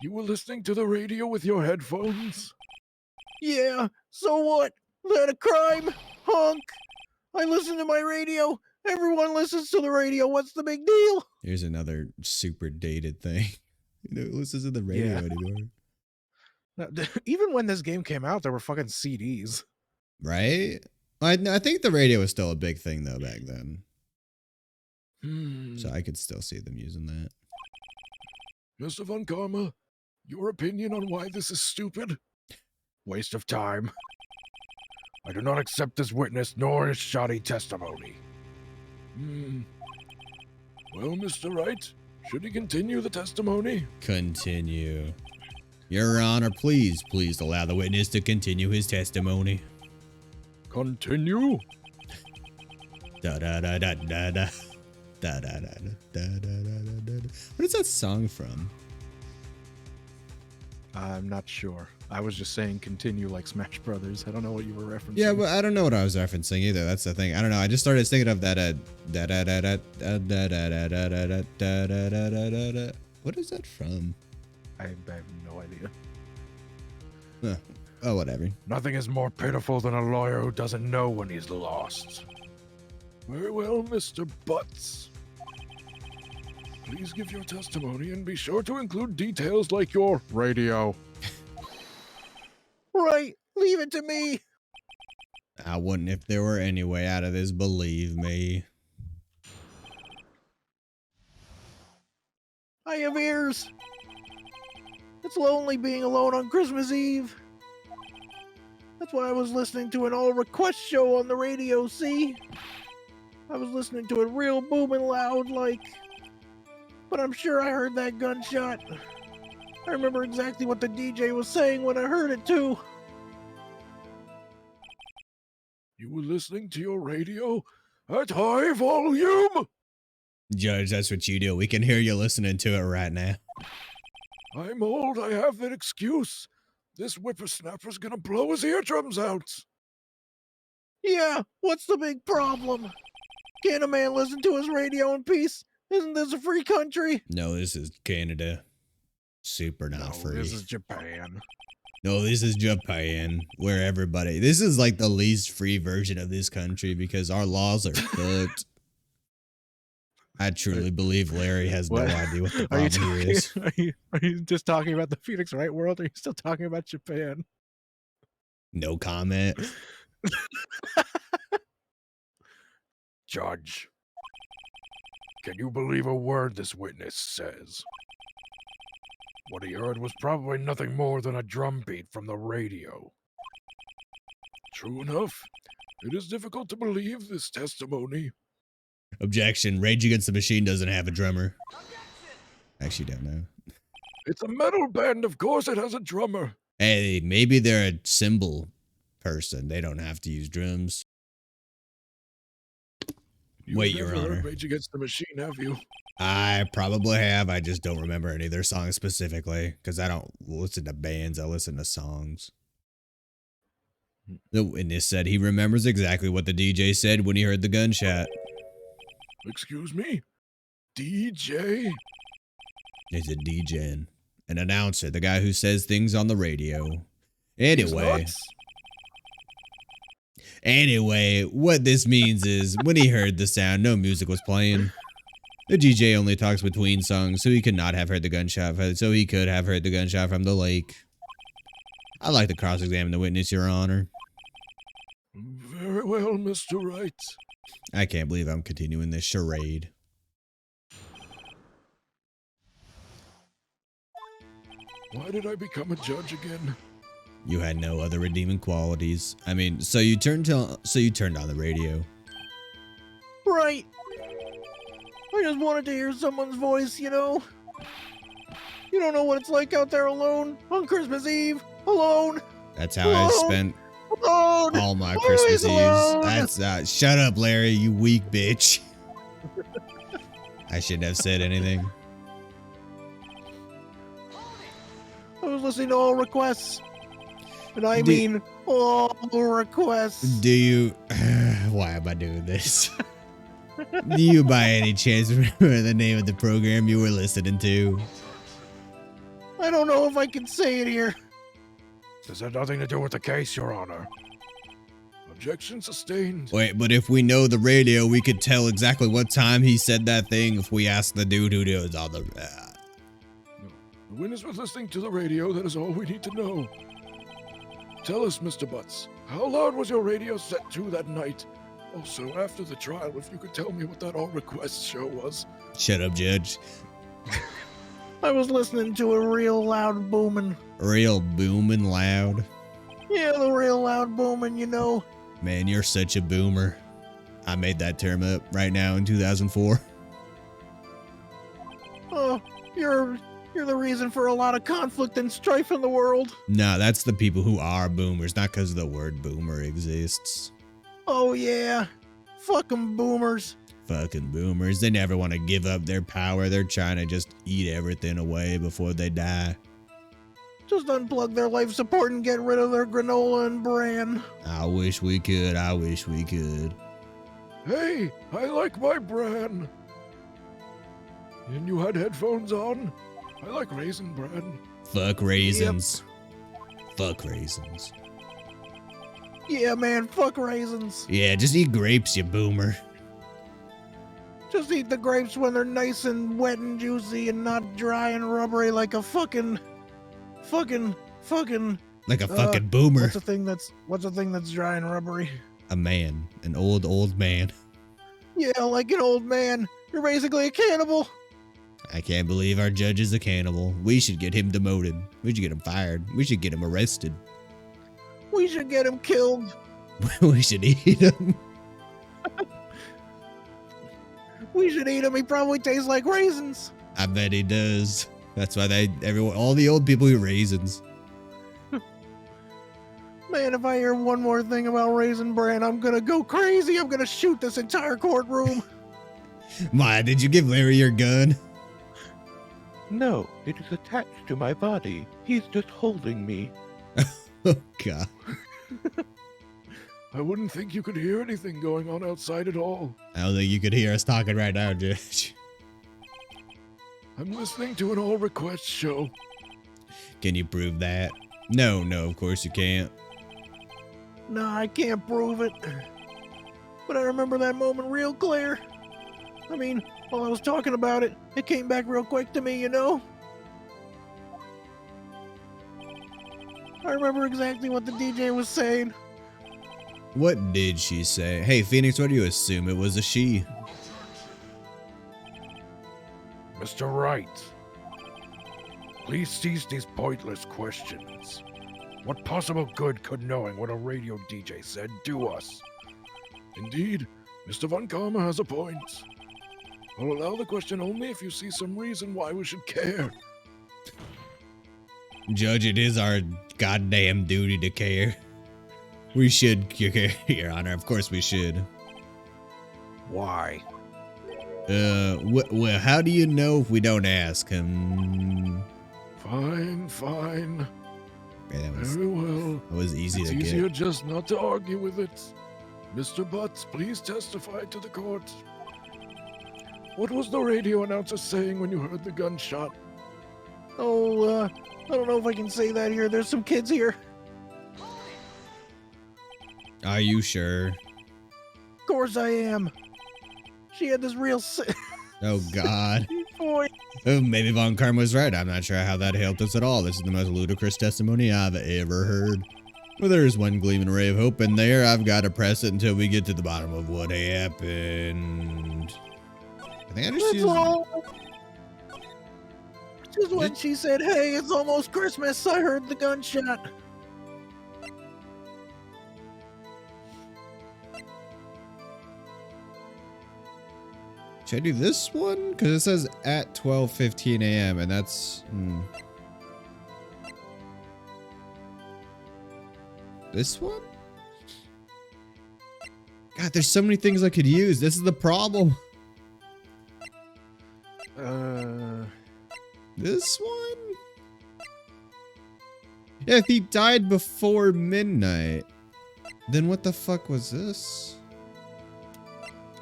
you were listening to the radio with your headphones? Yeah, so what? That a crime? Honk! I listen to my radio. Everyone listens to the radio. What's the big deal? Here's another super dated thing. Who listens to the radio Yeah. anymore? Now, even when this game came out, there were fucking CDs. Right? I think the radio was still a big thing though back then. So I could still see them using that. Mr. Von Karma, your opinion on why this is stupid? Waste of time. I do not accept this witness nor his shoddy testimony. Well, Mr. Wright, should he continue the testimony? Continue. Your Honor, please allow the witness to continue his testimony. Continue? Da da da da da da. Da da da da da da da da. What is that song from? I'm not sure. I was just saying continue like Smash Brothers. I don't know what you were referencing. Yeah, but I don't know what I was referencing either. That's the thing. I don't know. I just started thinking of that. Da da da da da da da da da da da da da da da. What is that from? I have no idea. Oh, whatever. Nothing is more pitiful than a lawyer who doesn't know when he's lost. Very well, Mr. Butts. Please give your testimony and be sure to include details like your radio. Right, leave it to me. I wouldn't if there were any way out of this, believe me. I have ears. It's lonely being alone on Christmas Eve. That's why I was listening to an all-request show on the radio, see? I was listening to it real booming loud, like... But I'm sure I heard that gunshot. I remember exactly what the DJ was saying when I heard it, too. You were listening to your radio at high volume? Judge, that's what you do. We can hear you listening to it right now. I'm old, I have an excuse. This whippersnapper's gonna blow his eardrums out. Yeah, what's the big problem? Can't a man listen to his radio in peace? Isn't this a free country? No, this is Canada. Super not free. This is Japan. No, this is Japan, where everybody... This is like the least free version of this country because our laws are fucked. I truly believe Larry has no idea what the problem here is. Are you just talking about the Phoenix Wright world, or are you still talking about Japan? No comment. Judge, can you believe a word this witness says? What he heard was probably nothing more than a drumbeat from the radio. True enough, it is difficult to believe this testimony. Objection. Rage Against the Machine doesn't have a drummer. Actually, don't know. It's a metal band, of course it has a drummer. Hey, maybe they're a cymbal person. They don't have to use drums. You've Wait, never Your heard Honor. Rage Against the Machine, have you? I probably have. I just don't remember any of their songs specifically because I don't listen to bands. I listen to songs. The witness said he remembers exactly what the DJ said when he heard the gunshot. Excuse me? DJ? He's a DJ, an announcer, the guy who says things on the radio. Anyway, what this means is when he heard the sound, no music was playing. The DJ only talks between songs, so he could not have heard the gunshot, so he could have heard the gunshot from the lake. I'd like to cross-examine the witness, Your Honor. Very well, Mr. Wright. I can't believe I'm continuing this charade. Why did I become a judge again? You had no other redeeming qualities. I mean, so you turned on the radio. Right. I just wanted to hear someone's voice, you know? You don't know what it's like out there alone on Christmas Eve. Alone. That's how I spent Alone. all my Always Christmas alone. Eves. That's shut up, Larry, you weak bitch. I shouldn't have said anything. I was listening to all requests. And I mean all requests. Do you... Why am I doing this? Do you by any chance remember the name of the program you were listening to? I don't know if I can say it here. This had nothing to do with the case, Your Honor. Objection sustained. Wait, but if we know the radio, we could tell exactly what time he said that thing if we ask the dude who was on the... The witness was listening to the radio, that is all we need to know. Tell us, Mr. Butts, how loud was your radio set to that night? Also, after the trial, if you could tell me what that all-request show was. Shut up, Judge. I was listening to a real loud booming. Real booming loud. Yeah, the real loud booming, you know. Man, you're such a boomer. I made that term up right now in 2004. Oh, you're the reason for a lot of conflict and strife in the world. No, that's the people who are boomers, not because the word boomer exists. Oh yeah, fuck 'em boomers. Fucking boomers. They never want to give up their power. They're trying to just eat everything away before they die. Just unplug their life support and get rid of their granola and bran. I wish we could. I wish we could. Hey, I like my bran. And you had headphones on? I like raisin bran. Fuck raisins. Fuck raisins. Yeah, man, fuck raisins. Yeah, just eat grapes, you boomer. Just eat the grapes when they're nice and wet and juicy and not dry and rubbery like a fucking. Like a fucking boomer. What's a thing that's dry and rubbery? A man. An old man. Yeah, like an old man. You're basically a cannibal. I can't believe our judge is a cannibal. We should get him demoted. We should get him fired. We should get him arrested. We should get him killed. We should eat him. We should eat him. He probably tastes like raisins. I bet he does. That's why all the old people eat raisins. Man, if I hear one more thing about Raisin Bran, I'm gonna go crazy. I'm gonna shoot this entire courtroom. Ma, did you give Larry your gun? No, it is attached to my body. He's just holding me. Oh, God. I wouldn't think you could hear anything going on outside at all. I don't think you could hear us talking right now, Judge. I'm listening to an all request show. Can you prove that? No, of course you can't. No, I can't prove it. But I remember that moment real clear. I mean, while I was talking about it, it came back real quick to me, you know? I remember exactly what the DJ was saying. What did she say? Hey, Phoenix, what do you assume it was a she? Mr. Wright, please cease these pointless questions. What possible good could knowing what a radio DJ said do us? Indeed, Mr. Von Karma has a point. I'll allow the question only if you see some reason why we should care. Judge, it is our goddamn duty to care. We should care, Your Honor. Of course we should. Why? Well, how do you know if we don't ask him? Fine. Yeah, Very well. that was easy It's to easier get. just not to argue with it. Mr. Butts, please testify to the court. What was the radio announcer saying when you heard the gunshot? Oh, I don't know if I can say that here. There's some kids here. Are you sure? Of course I am. She had this real Oh, God. boy. Oh, maybe Von Karma was right. I'm not sure how that helped us at all. This is the most ludicrous testimony I've ever heard. Well, there's one gleaming ray of hope in there. I've got to press it until we get to the bottom of what happened. I think I just That's used... all. Just when she said, "Hey, it's almost Christmas," I heard the gunshot. Should I do this one? Because it says at 12:15 a.m. and that's... This one? God, there's so many things I could use. This is the problem. This one? Yeah, if he died before midnight, then what the fuck was this?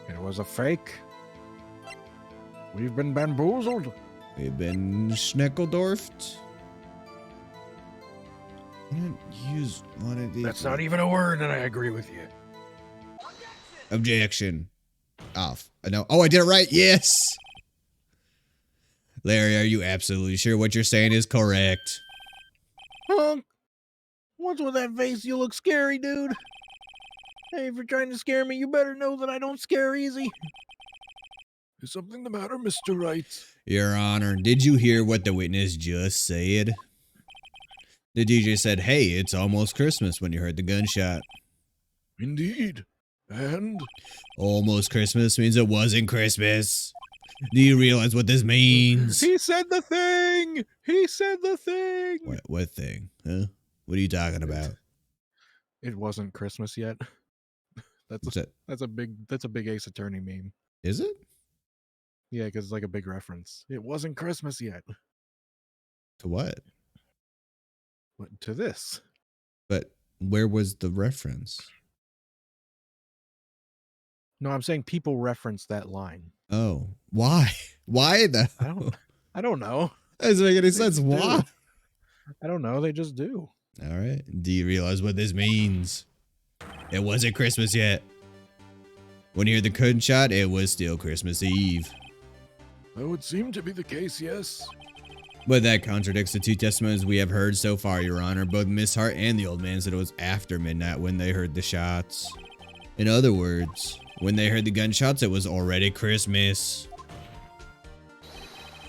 It was a fake. We've been bamboozled. We've been Schneckledorfed. I didn't use one of these. That's not even a word, and I agree with you. Objection. Off. No. Oh, I did it right. Yes. Larry, are you absolutely sure what you're saying is correct? Hunk, what's with that face? You look scary, dude. Hey, if you're trying to scare me, you better know that I don't scare easy. Is something the matter, Mr. Wright? Your Honor, did you hear what the witness just said? The DJ said, "Hey, it's almost Christmas," when you heard the gunshot. Indeed. And? Almost Christmas means it wasn't Christmas. Do you realize what this means? He said the thing. He said the thing. What thing? Huh? What are you talking about? It wasn't Christmas yet. What's that? That's a big Ace Attorney meme. Is it? Yeah, because it's like a big reference. It wasn't Christmas yet. To what? To this. But where was the reference? No, I'm saying people reference that line. Oh, why? Why the? I don't know. That doesn't make any sense. do. Why? I don't know. They just do. All right. Do you realize what this means? It wasn't Christmas yet. When you heard the gunshot, it was still Christmas Eve. That would seem to be the case, yes. But that contradicts the two testimonies we have heard so far, Your Honor. Both Miss Hart and the old man said it was after midnight when they heard the shots. In other words, when they heard the gunshots, it was already Christmas.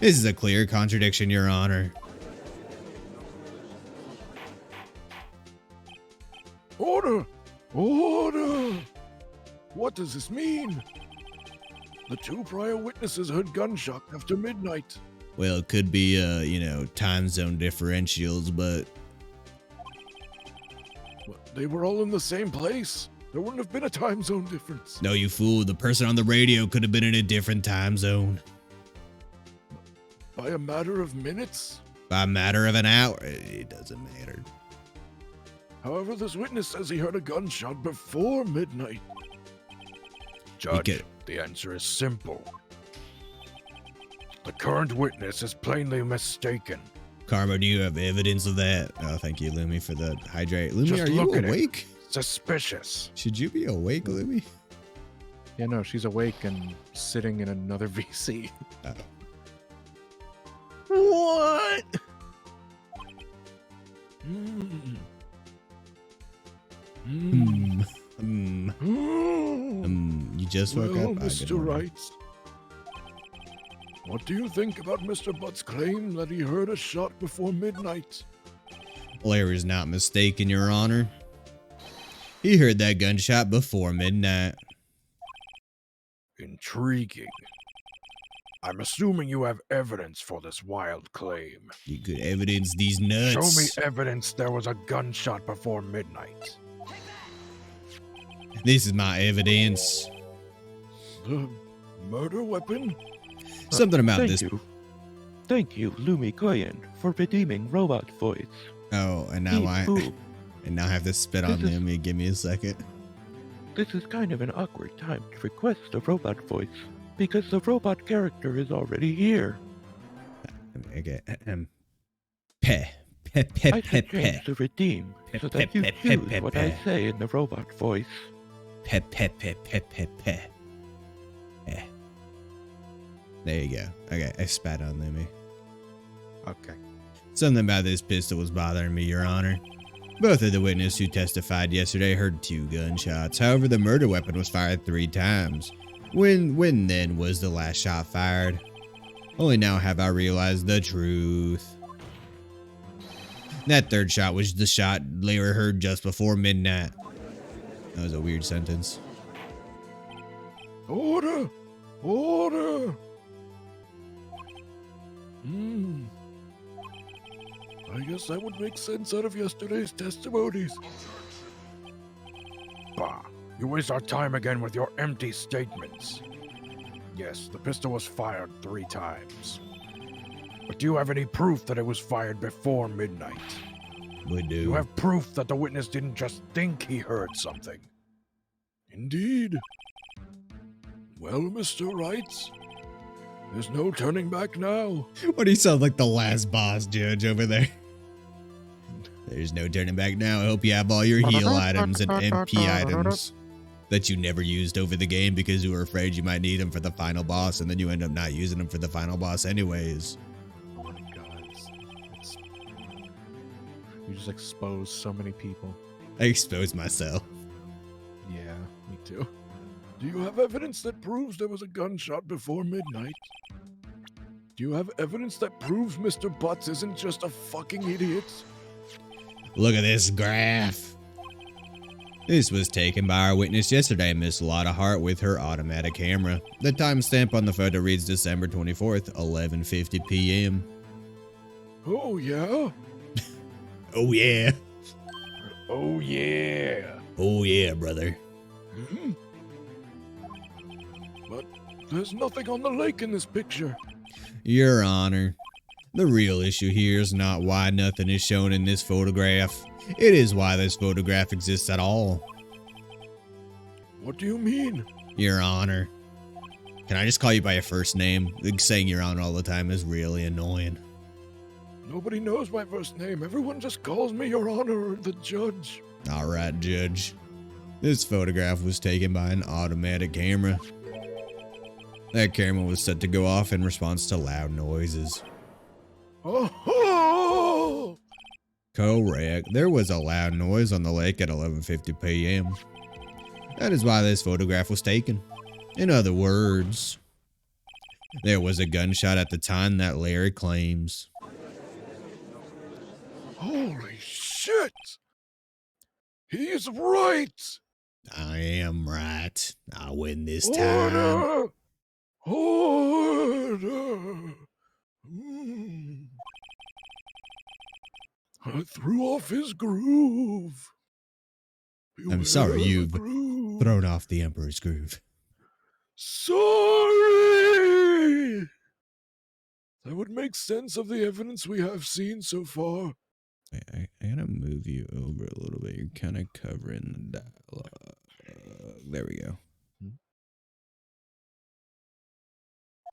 This is a clear contradiction, Your Honor. Order! Order! What does this mean? The two prior witnesses heard gunshot after midnight. Well, it could be, time zone differentials, but But they were all in the same place. There wouldn't have been a time zone difference. no, you fool. The person on the radio could have been in a different time zone. By a matter of minutes? By a matter of an hour. It doesn't matter. However, this witness says he heard a gunshot before midnight. Judge, could- the answer is simple. The current witness is plainly mistaken. Karma, do you have evidence of that? Oh, thank you, Lumi, for the hydrate. Lumi, Just are you look at it. awake? Suspicious. Should you be awake, Lumi? Yeah, no, she's awake and sitting in another VC. Oh. What? Hmm. You just woke Well, up. Ah, good Mr. morning. Wright, what do you think about Mr. Butt's claim that he heard a shot before midnight? Larry's not mistaken, Your Honor. He heard that gunshot before midnight. Intriguing. I'm assuming you have evidence for this wild claim. You could evidence these nuts. Show me evidence there was a gunshot before midnight. This is my evidence. The murder weapon? Something about Thank this. you. Thank you, Lumi Koyen, for redeeming Robot Voice. Oh, and now I Ooh, have to spit on This is- Lumi. Give me a second. this is kind of an awkward time to request a Robot Voice, because the robot character is already here. Okay. Peh. Peh, peh, I peh, should peh. change the redeem so that you choose what I say in the robot voice. Peh, peh, peh, peh, peh, peh. Eh. There you go. Okay, I spat on Lumi. Okay. Something about this pistol was bothering me, Your Honor. Both of the witnesses who testified yesterday heard 2 gunshots. However, the murder weapon was fired 3 times. When then was the last shot fired? Only now have I realized the truth. That 3rd shot was the shot Larry heard just before midnight. That was a weird sentence. Order! Order! I guess that would make sense out of yesterday's testimonies. Bah, you waste our time again with your empty statements. Yes, the pistol was fired 3 times. But do you have any proof that it was fired before midnight? We do. You have proof that the witness didn't just think he heard something. Indeed. Well, Mr. Wright, there's no turning back now. What do you sound like the last boss judge over there? There's no turning back now. I hope you have all your heal items and MP items that you never used over the game because you were afraid you might need them for the final boss, and then you end up not using them for the final boss anyways. Oh my god. You just exposed so many people. I exposed myself. Yeah, me too. Do you have evidence that proves there was a gunshot before midnight? Do you have evidence that proves Mr. Butts isn't just a fucking idiot? Look at this graph. This was taken by our witness yesterday, Miss Lotta Hart, with her automatic camera. The timestamp on the photo reads December 24th, 11:50 p.m. Oh, yeah? Oh yeah. Oh, yeah. Oh yeah, brother. Hmm? But there's nothing on the lake in this picture. Your Honor, the real issue here is not why nothing is shown in this photograph. It is why this photograph exists at all. What do you mean? Your Honor. Can I just call you by your first name? Like, saying Your Honor all the time is really annoying. Nobody knows my first name. Everyone just calls me Your Honor or the judge. All right, Judge. This photograph was taken by an automatic camera. That camera was set to go off in response to loud noises. Oh! Correct. There was a loud noise on the lake at 11:50 p.m. That is why this photograph was taken. In other words, there was a gunshot at the time that Larry claims. Holy shit! He's right! I am right. I win this time. Order! Order! Mm. I threw off his groove. I'm sorry, Beware the you've groove. thrown off the Emperor's groove. Sorry! That would make sense of the evidence we have seen so far. I gotta move you over a little bit. You're kind of covering the dialogue. There we go.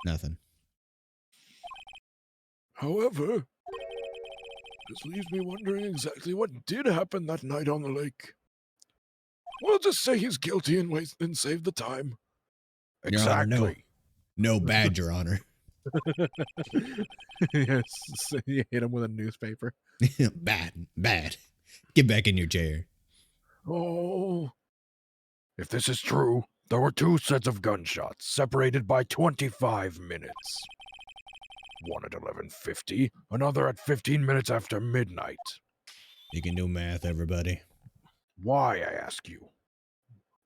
Nothing. However, this leaves me wondering exactly what did happen that night on the lake. We'll just say he's guilty and save the time. Your Honor, no. Exactly. No bad, Your Honor. Yes, you hit him with a newspaper. Bad. Get back in your chair. Oh. If this is true, there were 2 sets of gunshots, separated by 25 minutes. One at 11:50, another at 15 minutes after midnight. You can do math, everybody. Why, I ask you?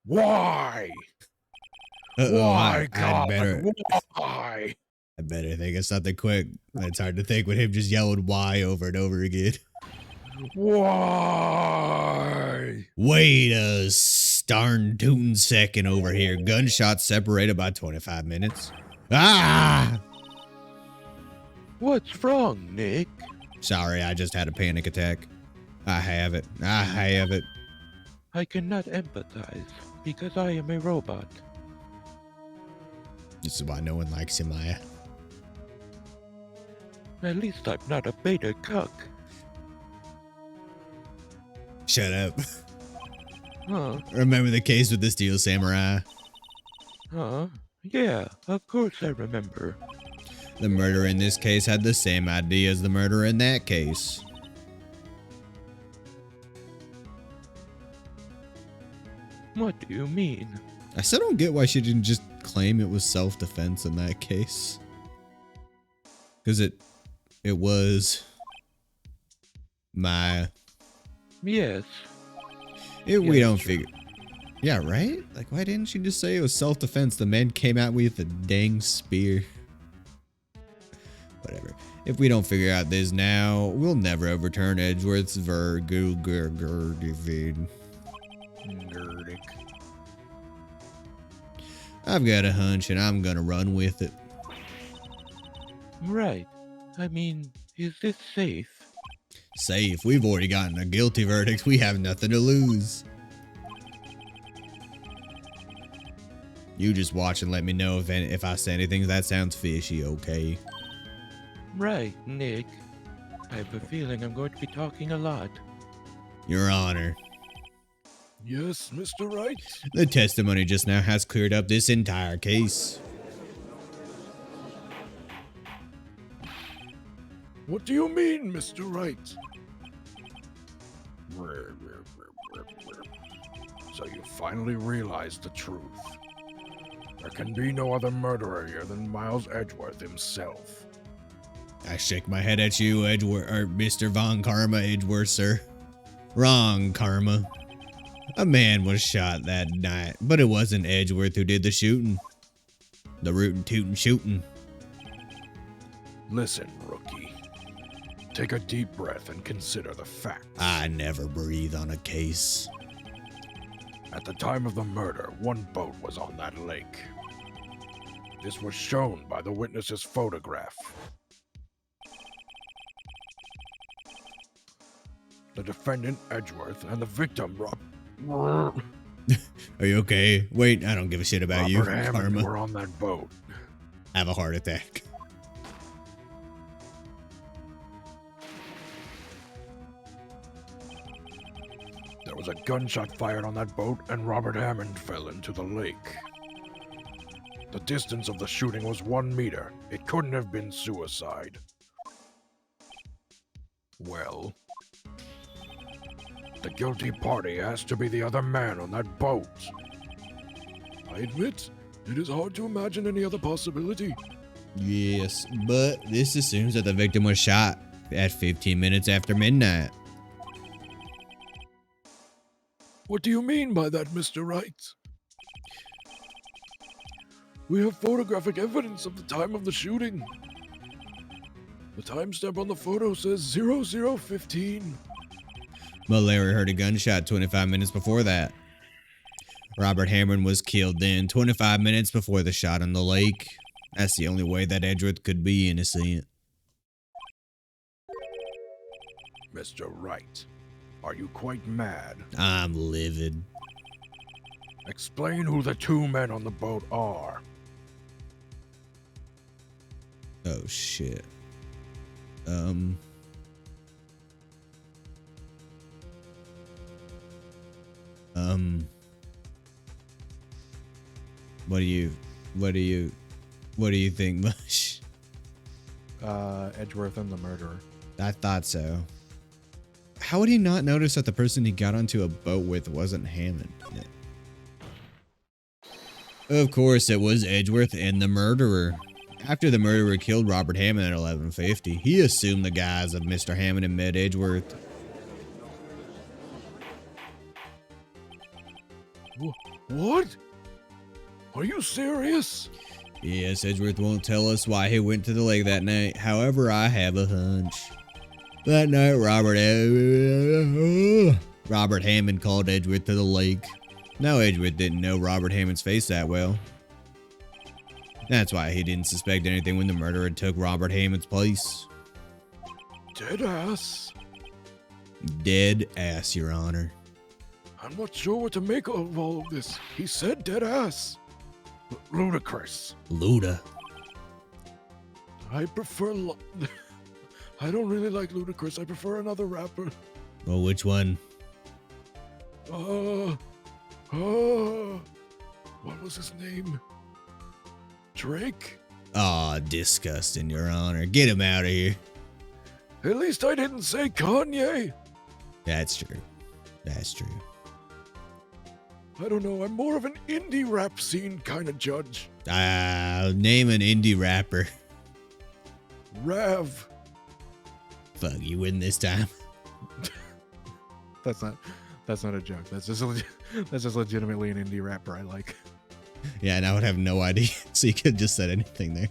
Why? Why? God? I Why? better think of something quick. It's hard to think with him just yelling why over and over again. Why? Wait a darn tootin' second over here. Gunshots separated by 25 minutes. Ah! What's wrong, Nick? Sorry, I just had a panic attack. I have it. I cannot empathize because I am a robot. This is why no one likes him, Maya. At least I'm not a beta cuck. Shut up. Huh? Remember the case with the Steel Samurai? Huh? Yeah, of course I remember. The murderer in this case had the same idea as the murderer in that case. What do you mean? I still don't get why she didn't just claim it was self-defense in that case. Because it was Maya. Yes. We Yeah, don't it's true. figure. Yeah, right? Like, why didn't she just say it was self-defense? The man came at me with a dang spear. Whatever. If we don't figure out this now, we'll never overturn Edgeworth's verdict. I've got a hunch and I'm gonna run with it. Right. I mean, is this safe? Safe. We've already gotten a guilty verdict. We have nothing to lose. You just watch and let me know if I say anything that sounds fishy, okay? Right, Nick. I have a feeling I'm going to be talking a lot. Your Honor, Yes, Mr. Wright? the testimony just now has cleared up this entire case. What do you mean, Mr. Wright? So you finally realized the truth. There can be no other murderer here than Miles Edgeworth himself. I shake my head at you, Edgeworth, or Mr. Von Karma Edgeworth, sir. Wrong, Karma. A man was shot that night, but it wasn't Edgeworth who did the shooting. The rootin' tootin' shooting. Listen, rookie. Take a deep breath and consider the facts. I never breathe on a case. At the time of the murder, one boat was on that lake. This was shown by the witness's photograph. The defendant, Edgeworth, and the victim, Are you okay? Wait, I don't give a shit about you, Robert Hammond, Karma. were on that boat. Have a heart attack. was a gunshot fired on that boat and Robert Hammond fell into the lake. The distance of the shooting was 1 meter. It couldn't have been suicide. Well, the guilty party has to be the other man on that boat. I admit, it is hard to imagine any other possibility. Yes, but this assumes that the victim was shot at 15 minutes after midnight. What do you mean by that, Mr. Wright? We have photographic evidence of the time of the shooting. The timestamp on the photo says 0015. But Larry heard a gunshot 25 minutes before that. Robert Hammond was killed then, 25 minutes before the shot in the lake. That's the only way that Edgeworth could be innocent. Mr. Wright, are you quite mad? I'm livid. Explain who the 2 men on the boat are. Oh, shit. What do you think, Mush? Edgeworth and the murderer. I thought so. How would he not notice that the person he got onto a boat with wasn't Hammond? Of course, it was Edgeworth and the murderer. After the murderer killed Robert Hammond at 11:50, he assumed the guise of Mr. Hammond and met Edgeworth. What? Are you serious? Yes, Edgeworth won't tell us why he went to the lake that night. However, I have a hunch. That night, Robert Hammond called Edgeworth to the lake. Now, Edgeworth didn't know Robert Hammond's face that well. That's why he didn't suspect anything when the murderer took Robert Hammond's place. Dead ass. Dead ass, Your Honor. I'm not sure what to make of all of this. He said dead ass. Ludicrous. Luda. I prefer... I don't really like Ludacris. I prefer another rapper. Well, which one? What was his name? Drake? Aw, disgusting, Your Honor. Get him out of here. At least I didn't say Kanye. That's true. That's true. I don't know. I'm more of an indie rap scene kind of judge. Name an indie rapper. Rav. Fuck, you win this time. That's not a joke. That's just legitimately an indie rapper I like. Yeah, and I would have no idea. So you could have just said anything there.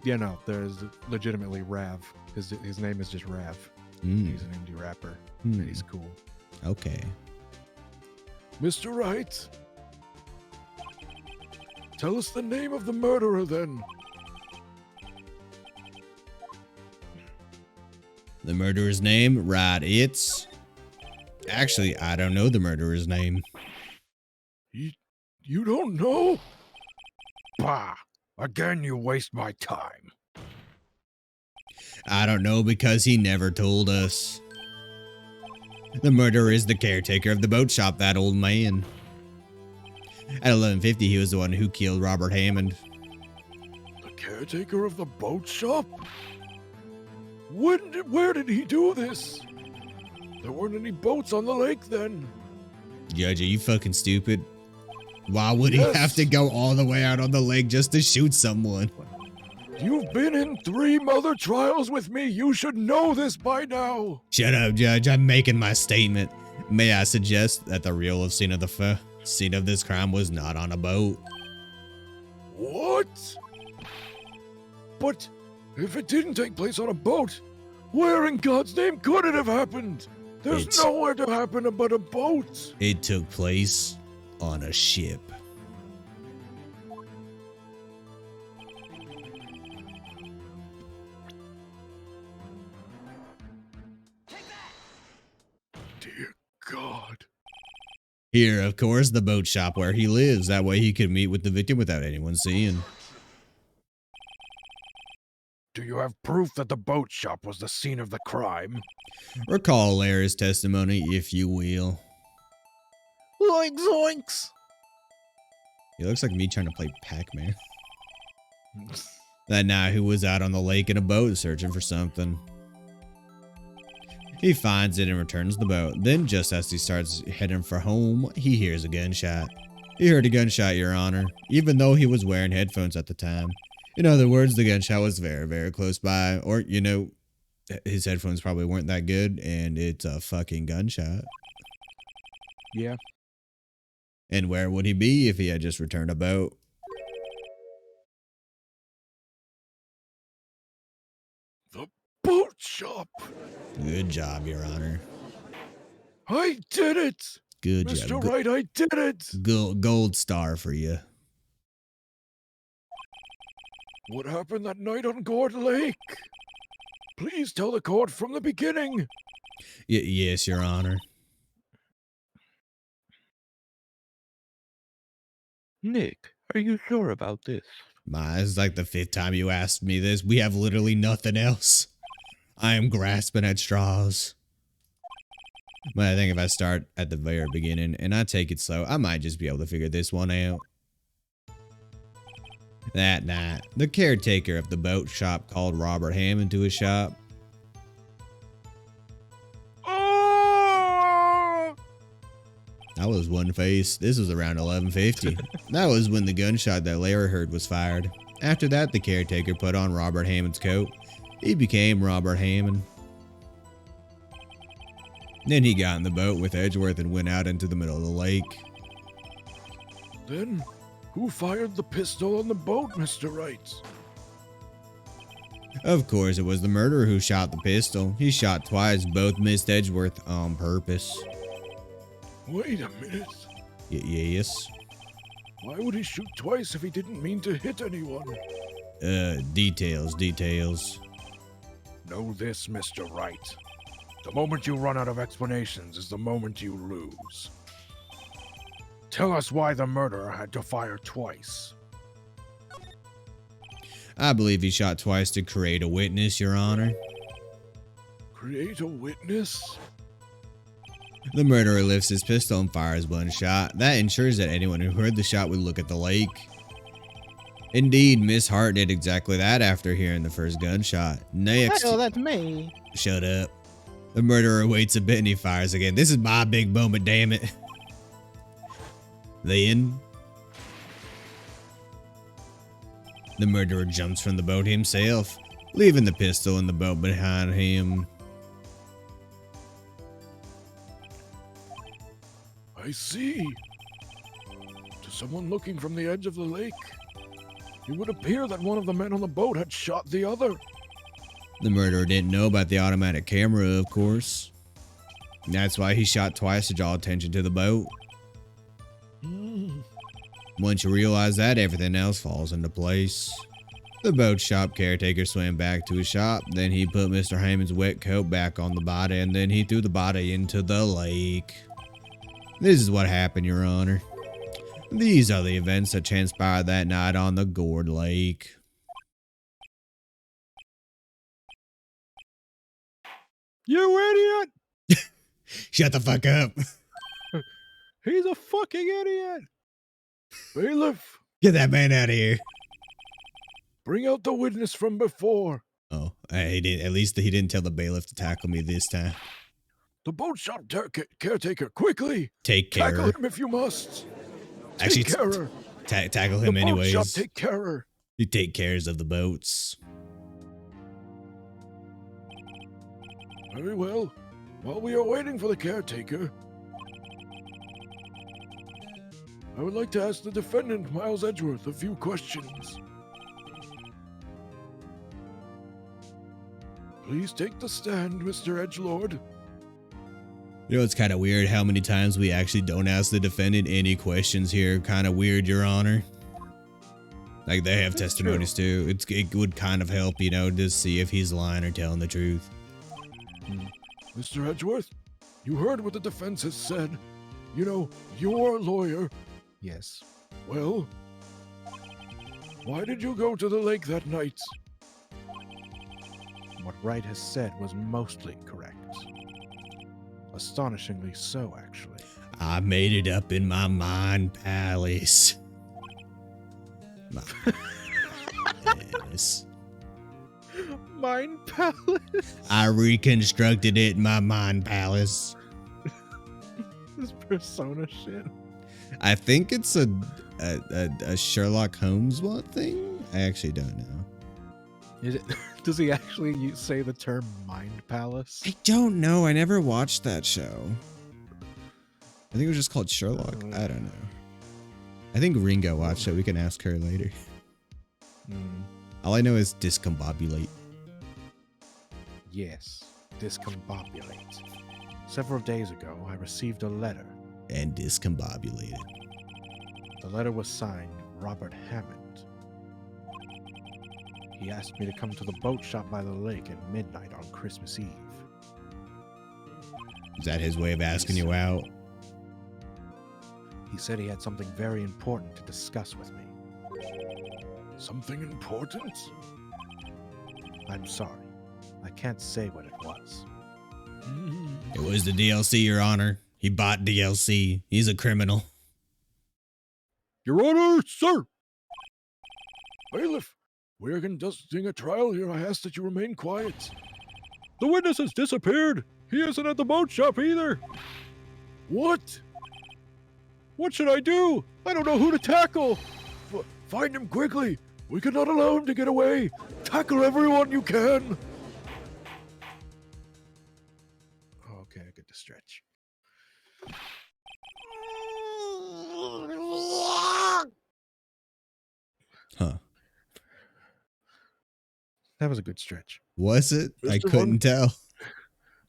Yeah, no, there's legitimately Rav. His name is just Rav. Mm. He's an indie rapper. Hmm. And he's cool. Okay. Mr. Wright. Tell us the name of the murderer then. The murderer's name? Right, it's... Actually, I don't know the murderer's name. You don't know? Bah! Again, you waste my time. I don't know because he never told us. The murderer is the caretaker of the boat shop, that old man. At 11:50, he was the one who killed Robert Hammond. The caretaker of the boat shop? Where did he do this? There weren't any boats on the lake then. Judge, are you fucking stupid? Why would he Yes. have to go all the way out on the lake just to shoot someone? You've been in 3 mother trials with me. You should know this by now. Shut up, Judge. I'm making my statement. May I suggest that the real scene of scene of this crime was not on a boat? What? But if it didn't take place on a boat, where in God's name could it have happened? There's It's- nowhere to happen but a boat. It took place on a ship. Dear God. Here, of course, the boat shop where he lives. That way he could meet with the victim without anyone seeing. Do you have proof that the boat shop was the scene of the crime? Recall Lara's testimony, if you will. Zoinks, zoinks! It looks like me trying to play Pac-Man. That night, who was out on the lake in a boat searching for something. He finds it and returns the boat. Then, just as he starts heading for home, he hears a gunshot. He heard a gunshot, Your Honor, even though he was wearing headphones at the time. In other words, the gunshot was very, very close by. Or, you know, his headphones probably weren't that good, and it's a fucking gunshot. Yeah. And where would he be if he had just returned a boat? The boat shop! Good job, Your Honor. I did it! Good Mr. job. Wright, I did it! Gold star for you. What happened that night on Gourd Lake? Please tell the court from the beginning. Yes, Your Honor. Nick, are you sure about this? It's like the 5th time you asked me this. We have literally nothing else. I am grasping at straws. But I think if I start at the very beginning and I take it slow, I might just be able to figure this one out. That night, the caretaker of the boat shop called Robert Hammond to his shop. Oh! That was one face. This was around 11:50. That was when the gunshot that Larry heard was fired. After that, the caretaker put on Robert Hammond's coat. He became Robert Hammond. Then he got in the boat with Edgeworth and went out into the middle of the lake. Then, who fired the pistol on the boat, Mr. Wright? Of course, it was the murderer who shot the pistol. He shot twice, both missed Edgeworth on purpose. Wait a minute. Yes. Why would he shoot twice if he didn't mean to hit anyone? Details. Know this, Mr. Wright. The moment you run out of explanations is the moment you lose. Tell us why the murderer had to fire twice. I believe he shot twice to create a witness, Your Honor. Create a witness? The murderer lifts his pistol and fires one shot. That ensures that anyone who heard the shot would look at the lake. Indeed, Miss Hart did exactly that after hearing the first gunshot. Next, Hell, that's me. shut up. The murderer waits a bit and he fires again. This is my big moment, damn it. Then, the murderer jumps from the boat himself, leaving the pistol in the boat behind him. I see. To someone looking from the edge of the lake, it would appear that one of the men on the boat had shot the other. The murderer didn't know about the automatic camera, of course. That's why he shot twice to draw attention to the boat. Once you realize that, everything else falls into place. The boat shop caretaker swam back to his shop. Then he put Mr. Hammond's wet coat back on the body, and then he threw the body into the lake. This is what happened, Your Honor. These are the events that transpired that night on the Gourd Lake. You idiot! Shut the fuck up. He's a fucking idiot! Bailiff, Get that man out of here. bring out the witness from before. Oh, he didn't. At least he didn't tell the bailiff to tackle me this time. The boat shop caretaker, quickly! Take care. Tackle him if you must. Actually, Take care. tackle The him boat anyways. shop take care. He take cares of the boats. Very well. While we are waiting for the caretaker, I would like to ask the defendant, Miles Edgeworth, a few questions. Please take the stand, Mr. Edgelord. You know, it's kind of weird how many times we actually don't ask the defendant any questions here. Kind of weird, Your Honor. Like, they have That's testimonies too. It would kind of help, you know, to see if he's lying or telling the truth. Mr. Edgeworth, you heard what the defense has said. You know, you're a lawyer. Yes. Well, why did you go to the lake that night? What Wright has said was mostly correct. Astonishingly so, actually. I made it up in my mind palace. My palace. Mind Palace? I reconstructed it in my mind palace. This Persona shit. I think it's a Sherlock Holmes thing. I actually don't know. Is it, does he actually say the term Mind Palace? I don't know. I never watched that show. I think it was just called Sherlock. I don't know. I think Ringo watched it. We can ask her later. All I know is discombobulate. Yes, discombobulate. Several days ago, I received a letter. And discombobulated. The letter was signed Robert Hammond. He asked me to come to the boat shop by the lake at midnight on Christmas Eve. Is that his way of asking you out? He said he had something very important to discuss with me. Something important? I'm sorry. I can't say what it was. It was the DLC, Your Honor. He bought DLC. He's a criminal. Your Honor, sir! Bailiff, we are conducting a trial here. I ask that you remain quiet. The witness has disappeared. He isn't at the boat shop either. What? What should I do? I don't know who to tackle. Find him quickly. We cannot allow him to get away. Tackle everyone you can. Okay, I get to stretch. Huh. That was a good stretch. Was it? I Mr. couldn't tell.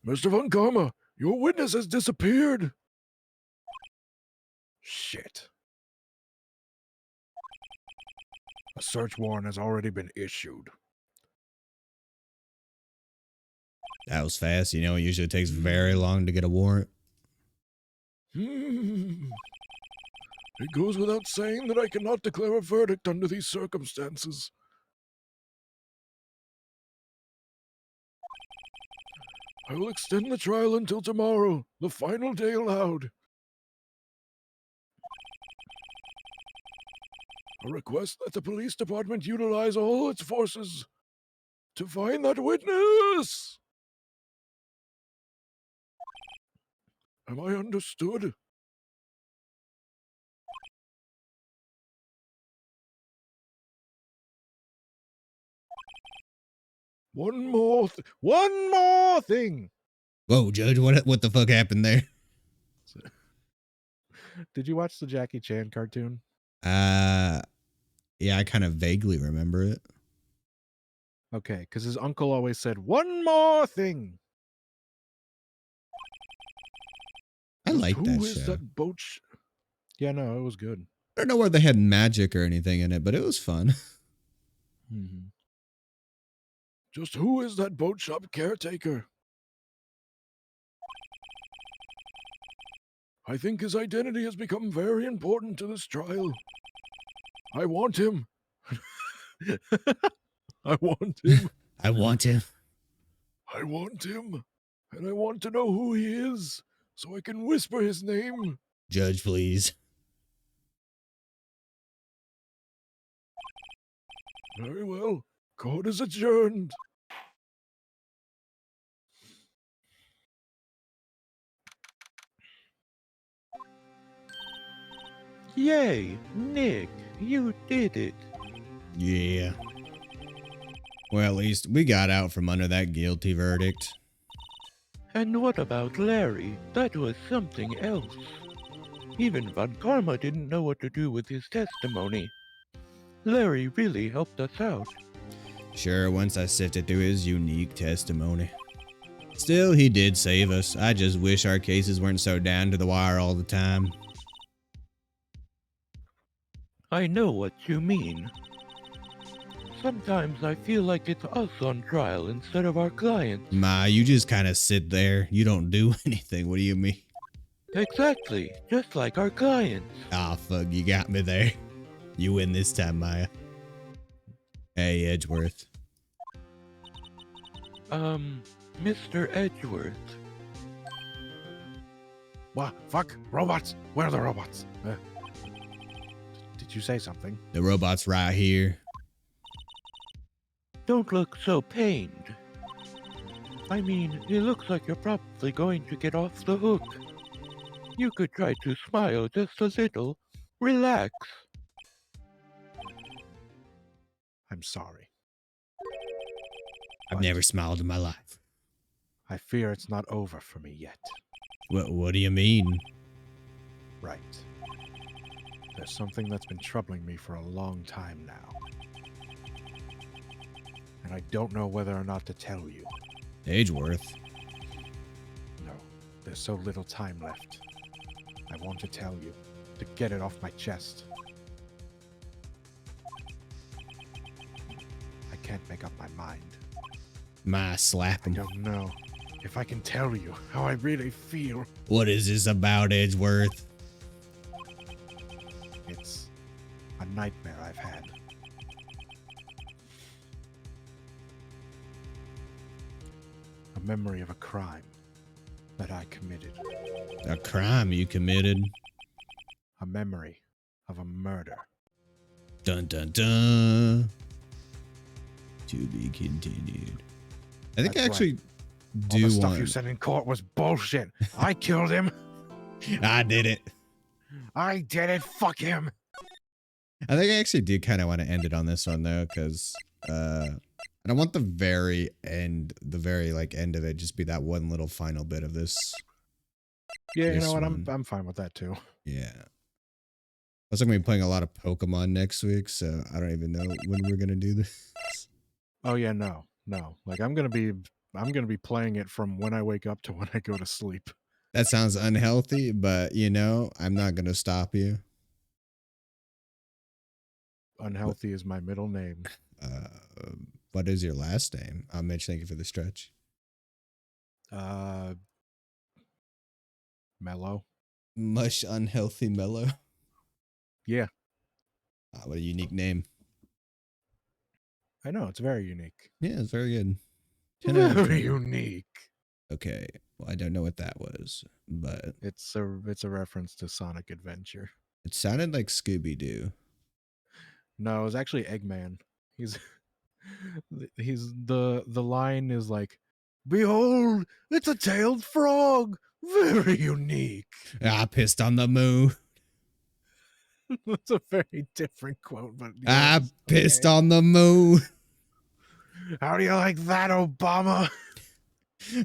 Mr. Von Karma, your witness has disappeared. Shit. A search warrant has already been issued. That was fast. You know, it usually takes very long to get a warrant. It goes without saying that I cannot declare a verdict under these circumstances. I will extend the trial until tomorrow, the final day allowed. I request that the police department utilize all its forces to find that witness. Am I understood? One more thing. Whoa, Judge, what the fuck happened there? Did you watch the Jackie Chan cartoon? Yeah, I kind of vaguely remember it. Okay, because his uncle always said, one more thing. I like that Who is show. that boat? Yeah, no, it was good. I don't know where they had magic or anything in it, but it was fun. Mm-hmm. Just who is that boat shop caretaker? I think his identity has become very important to this trial. I want him. I want him. I want him. I want him. And I want to know who he is, so I can whisper his name. Judge, please. Very well. Court is adjourned. Yay, Nick, you did it. Yeah. Well, at least we got out from under that guilty verdict. And what about Larry? That was something else. Even Von Karma didn't know what to do with his testimony. Larry really helped us out. Sure, once I sifted through his unique testimony. Still, he did save us. I just wish our cases weren't so down to the wire all the time. I know what you mean. Sometimes I feel like it's us on trial instead of our clients. Ma, you just kind of sit there. You don't do anything. What do you mean? Exactly, just like our clients. Ah, fuck, you got me there. You win this time, Maya. Hey, Edgeworth. Mr. Edgeworth. What? Fuck? Robots? Where are the robots? Did you say something? The robot's right here. Don't look so pained. I mean, it looks like you're probably going to get off the hook. You could try to smile just a little. Relax. I'm sorry. I've But never smiled in my life. I fear it's not over for me yet. What do you mean? Right. There's something that's been troubling me for a long time now. And I don't know whether or not to tell you. Edgeworth. No, there's so little time left. I want to tell you, to get it off my chest. I can't make up my mind. My slap I him. don't know if I can tell you how I really feel. What is this about, Edgeworth? It's a nightmare I've had. A memory of a crime that I committed. A crime you committed. A memory of a murder. Dun dun dun. To be continued. I think That's I actually All do the stuff want. you said in court was bullshit. I killed him. I did it. I did it. Fuck him. I think I actually do kind of want to end it on this one though, because I don't want the very end of it just be that one little final bit of this. Yeah, you This know what? one. I'm fine with that too. Yeah. Also, I'm gonna be playing a lot of Pokemon next week, so I don't even know when we're gonna do this. Oh yeah, no. Like I'm gonna be playing it from when I wake up to when I go to sleep. That sounds unhealthy, but you know, I'm not gonna stop you. Unhealthy is my middle name. What is your last name? Mitch, thank you for the stretch. Mellow. Mush unhealthy mellow. Yeah, What a unique name. I know it's very unique. Yeah, it's very good. 10 out of 10. Very unique. Okay, well, I don't know what that was, but It's a reference to Sonic Adventure. it sounded like Scooby Doo. No, it was actually Eggman. He's the line is like, "Behold, it's a tailed frog. Very unique." I pissed on the moon. That's a very different quote, but I yes, pissed okay. on the moon. How do you like that, Obama?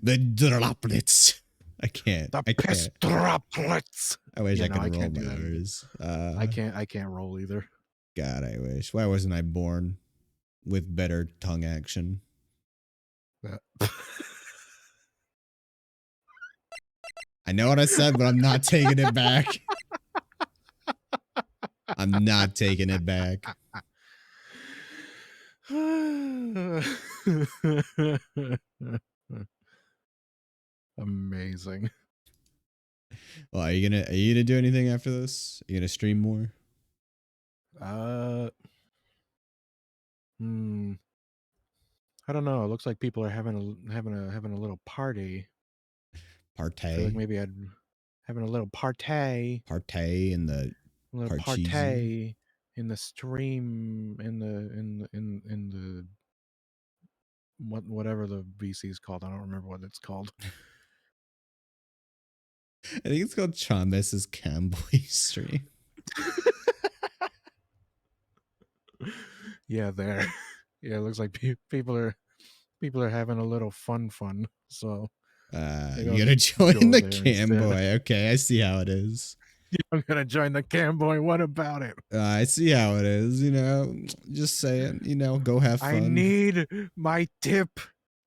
The droplets. I can't. The I piss can't. droplets. I wish Yeah, I no, could I roll can't my do that either. R's. I can't roll either. God, I wish. Why wasn't I born with better tongue action? I know what I said, but I'm not taking it back. I'm not taking it back. Amazing. Well, are you gonna do anything after this? Are you gonna stream more? I don't know. It looks like people are having a little party. I feel Partay. like maybe I'd having a little partay. Partay in the A little Parcheesi? partay in the stream in the whatever the VC is called. I don't remember what it's called. I think it's called Chalmers' Camboy stream. Yeah, there. Yeah, it looks like people are having a little fun. So maybe You I'll gotta just go join the there instead. Camboy. Okay, I see how it is. I'm gonna join the Camboy. What about it? I see how it is. You know, just saying. You know, go have fun. I need my tip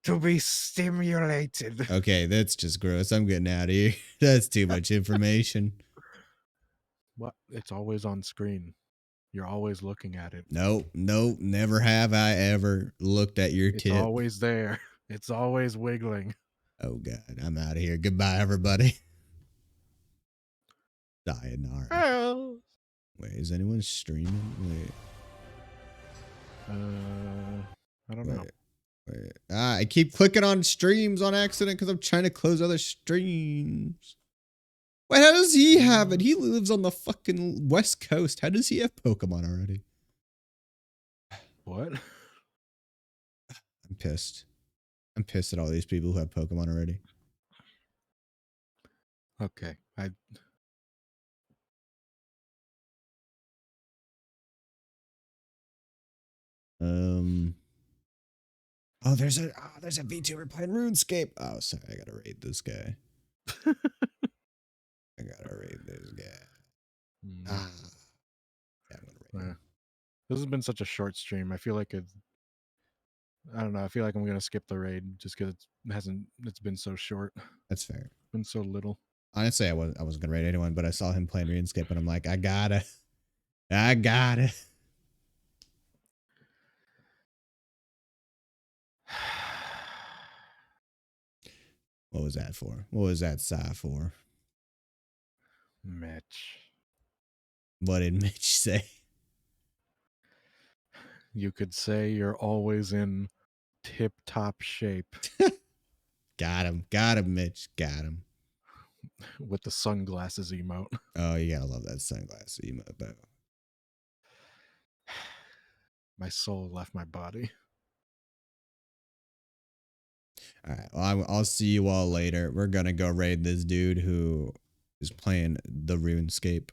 to be stimulated. Okay, that's just gross. I'm getting out of here. That's too much information. What? It's always on screen. You're always looking at it. Nope, never have I ever looked at your It's tip. always there. It's always wiggling. Oh God, I'm out of here. Goodbye, everybody. Sayonara. Oh. Wait, is anyone streaming? Wait, I don't know. Wait. I keep clicking on streams on accident because I'm trying to close other streams. Wait, how does he have it? He lives on the fucking West Coast. How does he have Pokemon already? What? I'm pissed. I'm pissed at all these people who have Pokemon already. Okay. Oh, there's a VTuber playing RuneScape. Oh, sorry, I gotta raid this guy. I gotta raid this guy. Ah, yeah, I'm gonna raid him. This has been such a short stream. I feel like I don't know. I feel like I'm gonna skip the raid just because it's been so short. That's fair. Been so little. Honestly, I wasn't gonna raid anyone, but I saw him playing RuneScape, and I'm like, I gotta. What was that for? What was that sigh for? Mitch. What did Mitch say? You could say you're always in tip-top shape Got him, Mitch. Got him. with the sunglasses emote. Oh, you gotta love that sunglass emote, though. My soul left my body. All right. Well, I'll see you all later. We're gonna go raid this dude who is playing the RuneScape.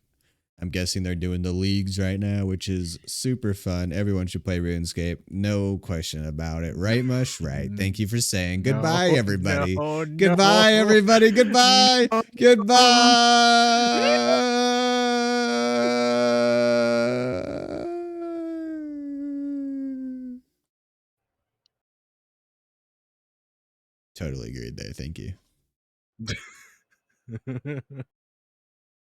I'm guessing they're doing the leagues right now, which is super fun. Everyone should play RuneScape. No question about it. Right, Mush? Right. Thank you for saying goodbye, everybody. Goodbye, everybody. Goodbye. Goodbye. Totally agreed there. Thank you.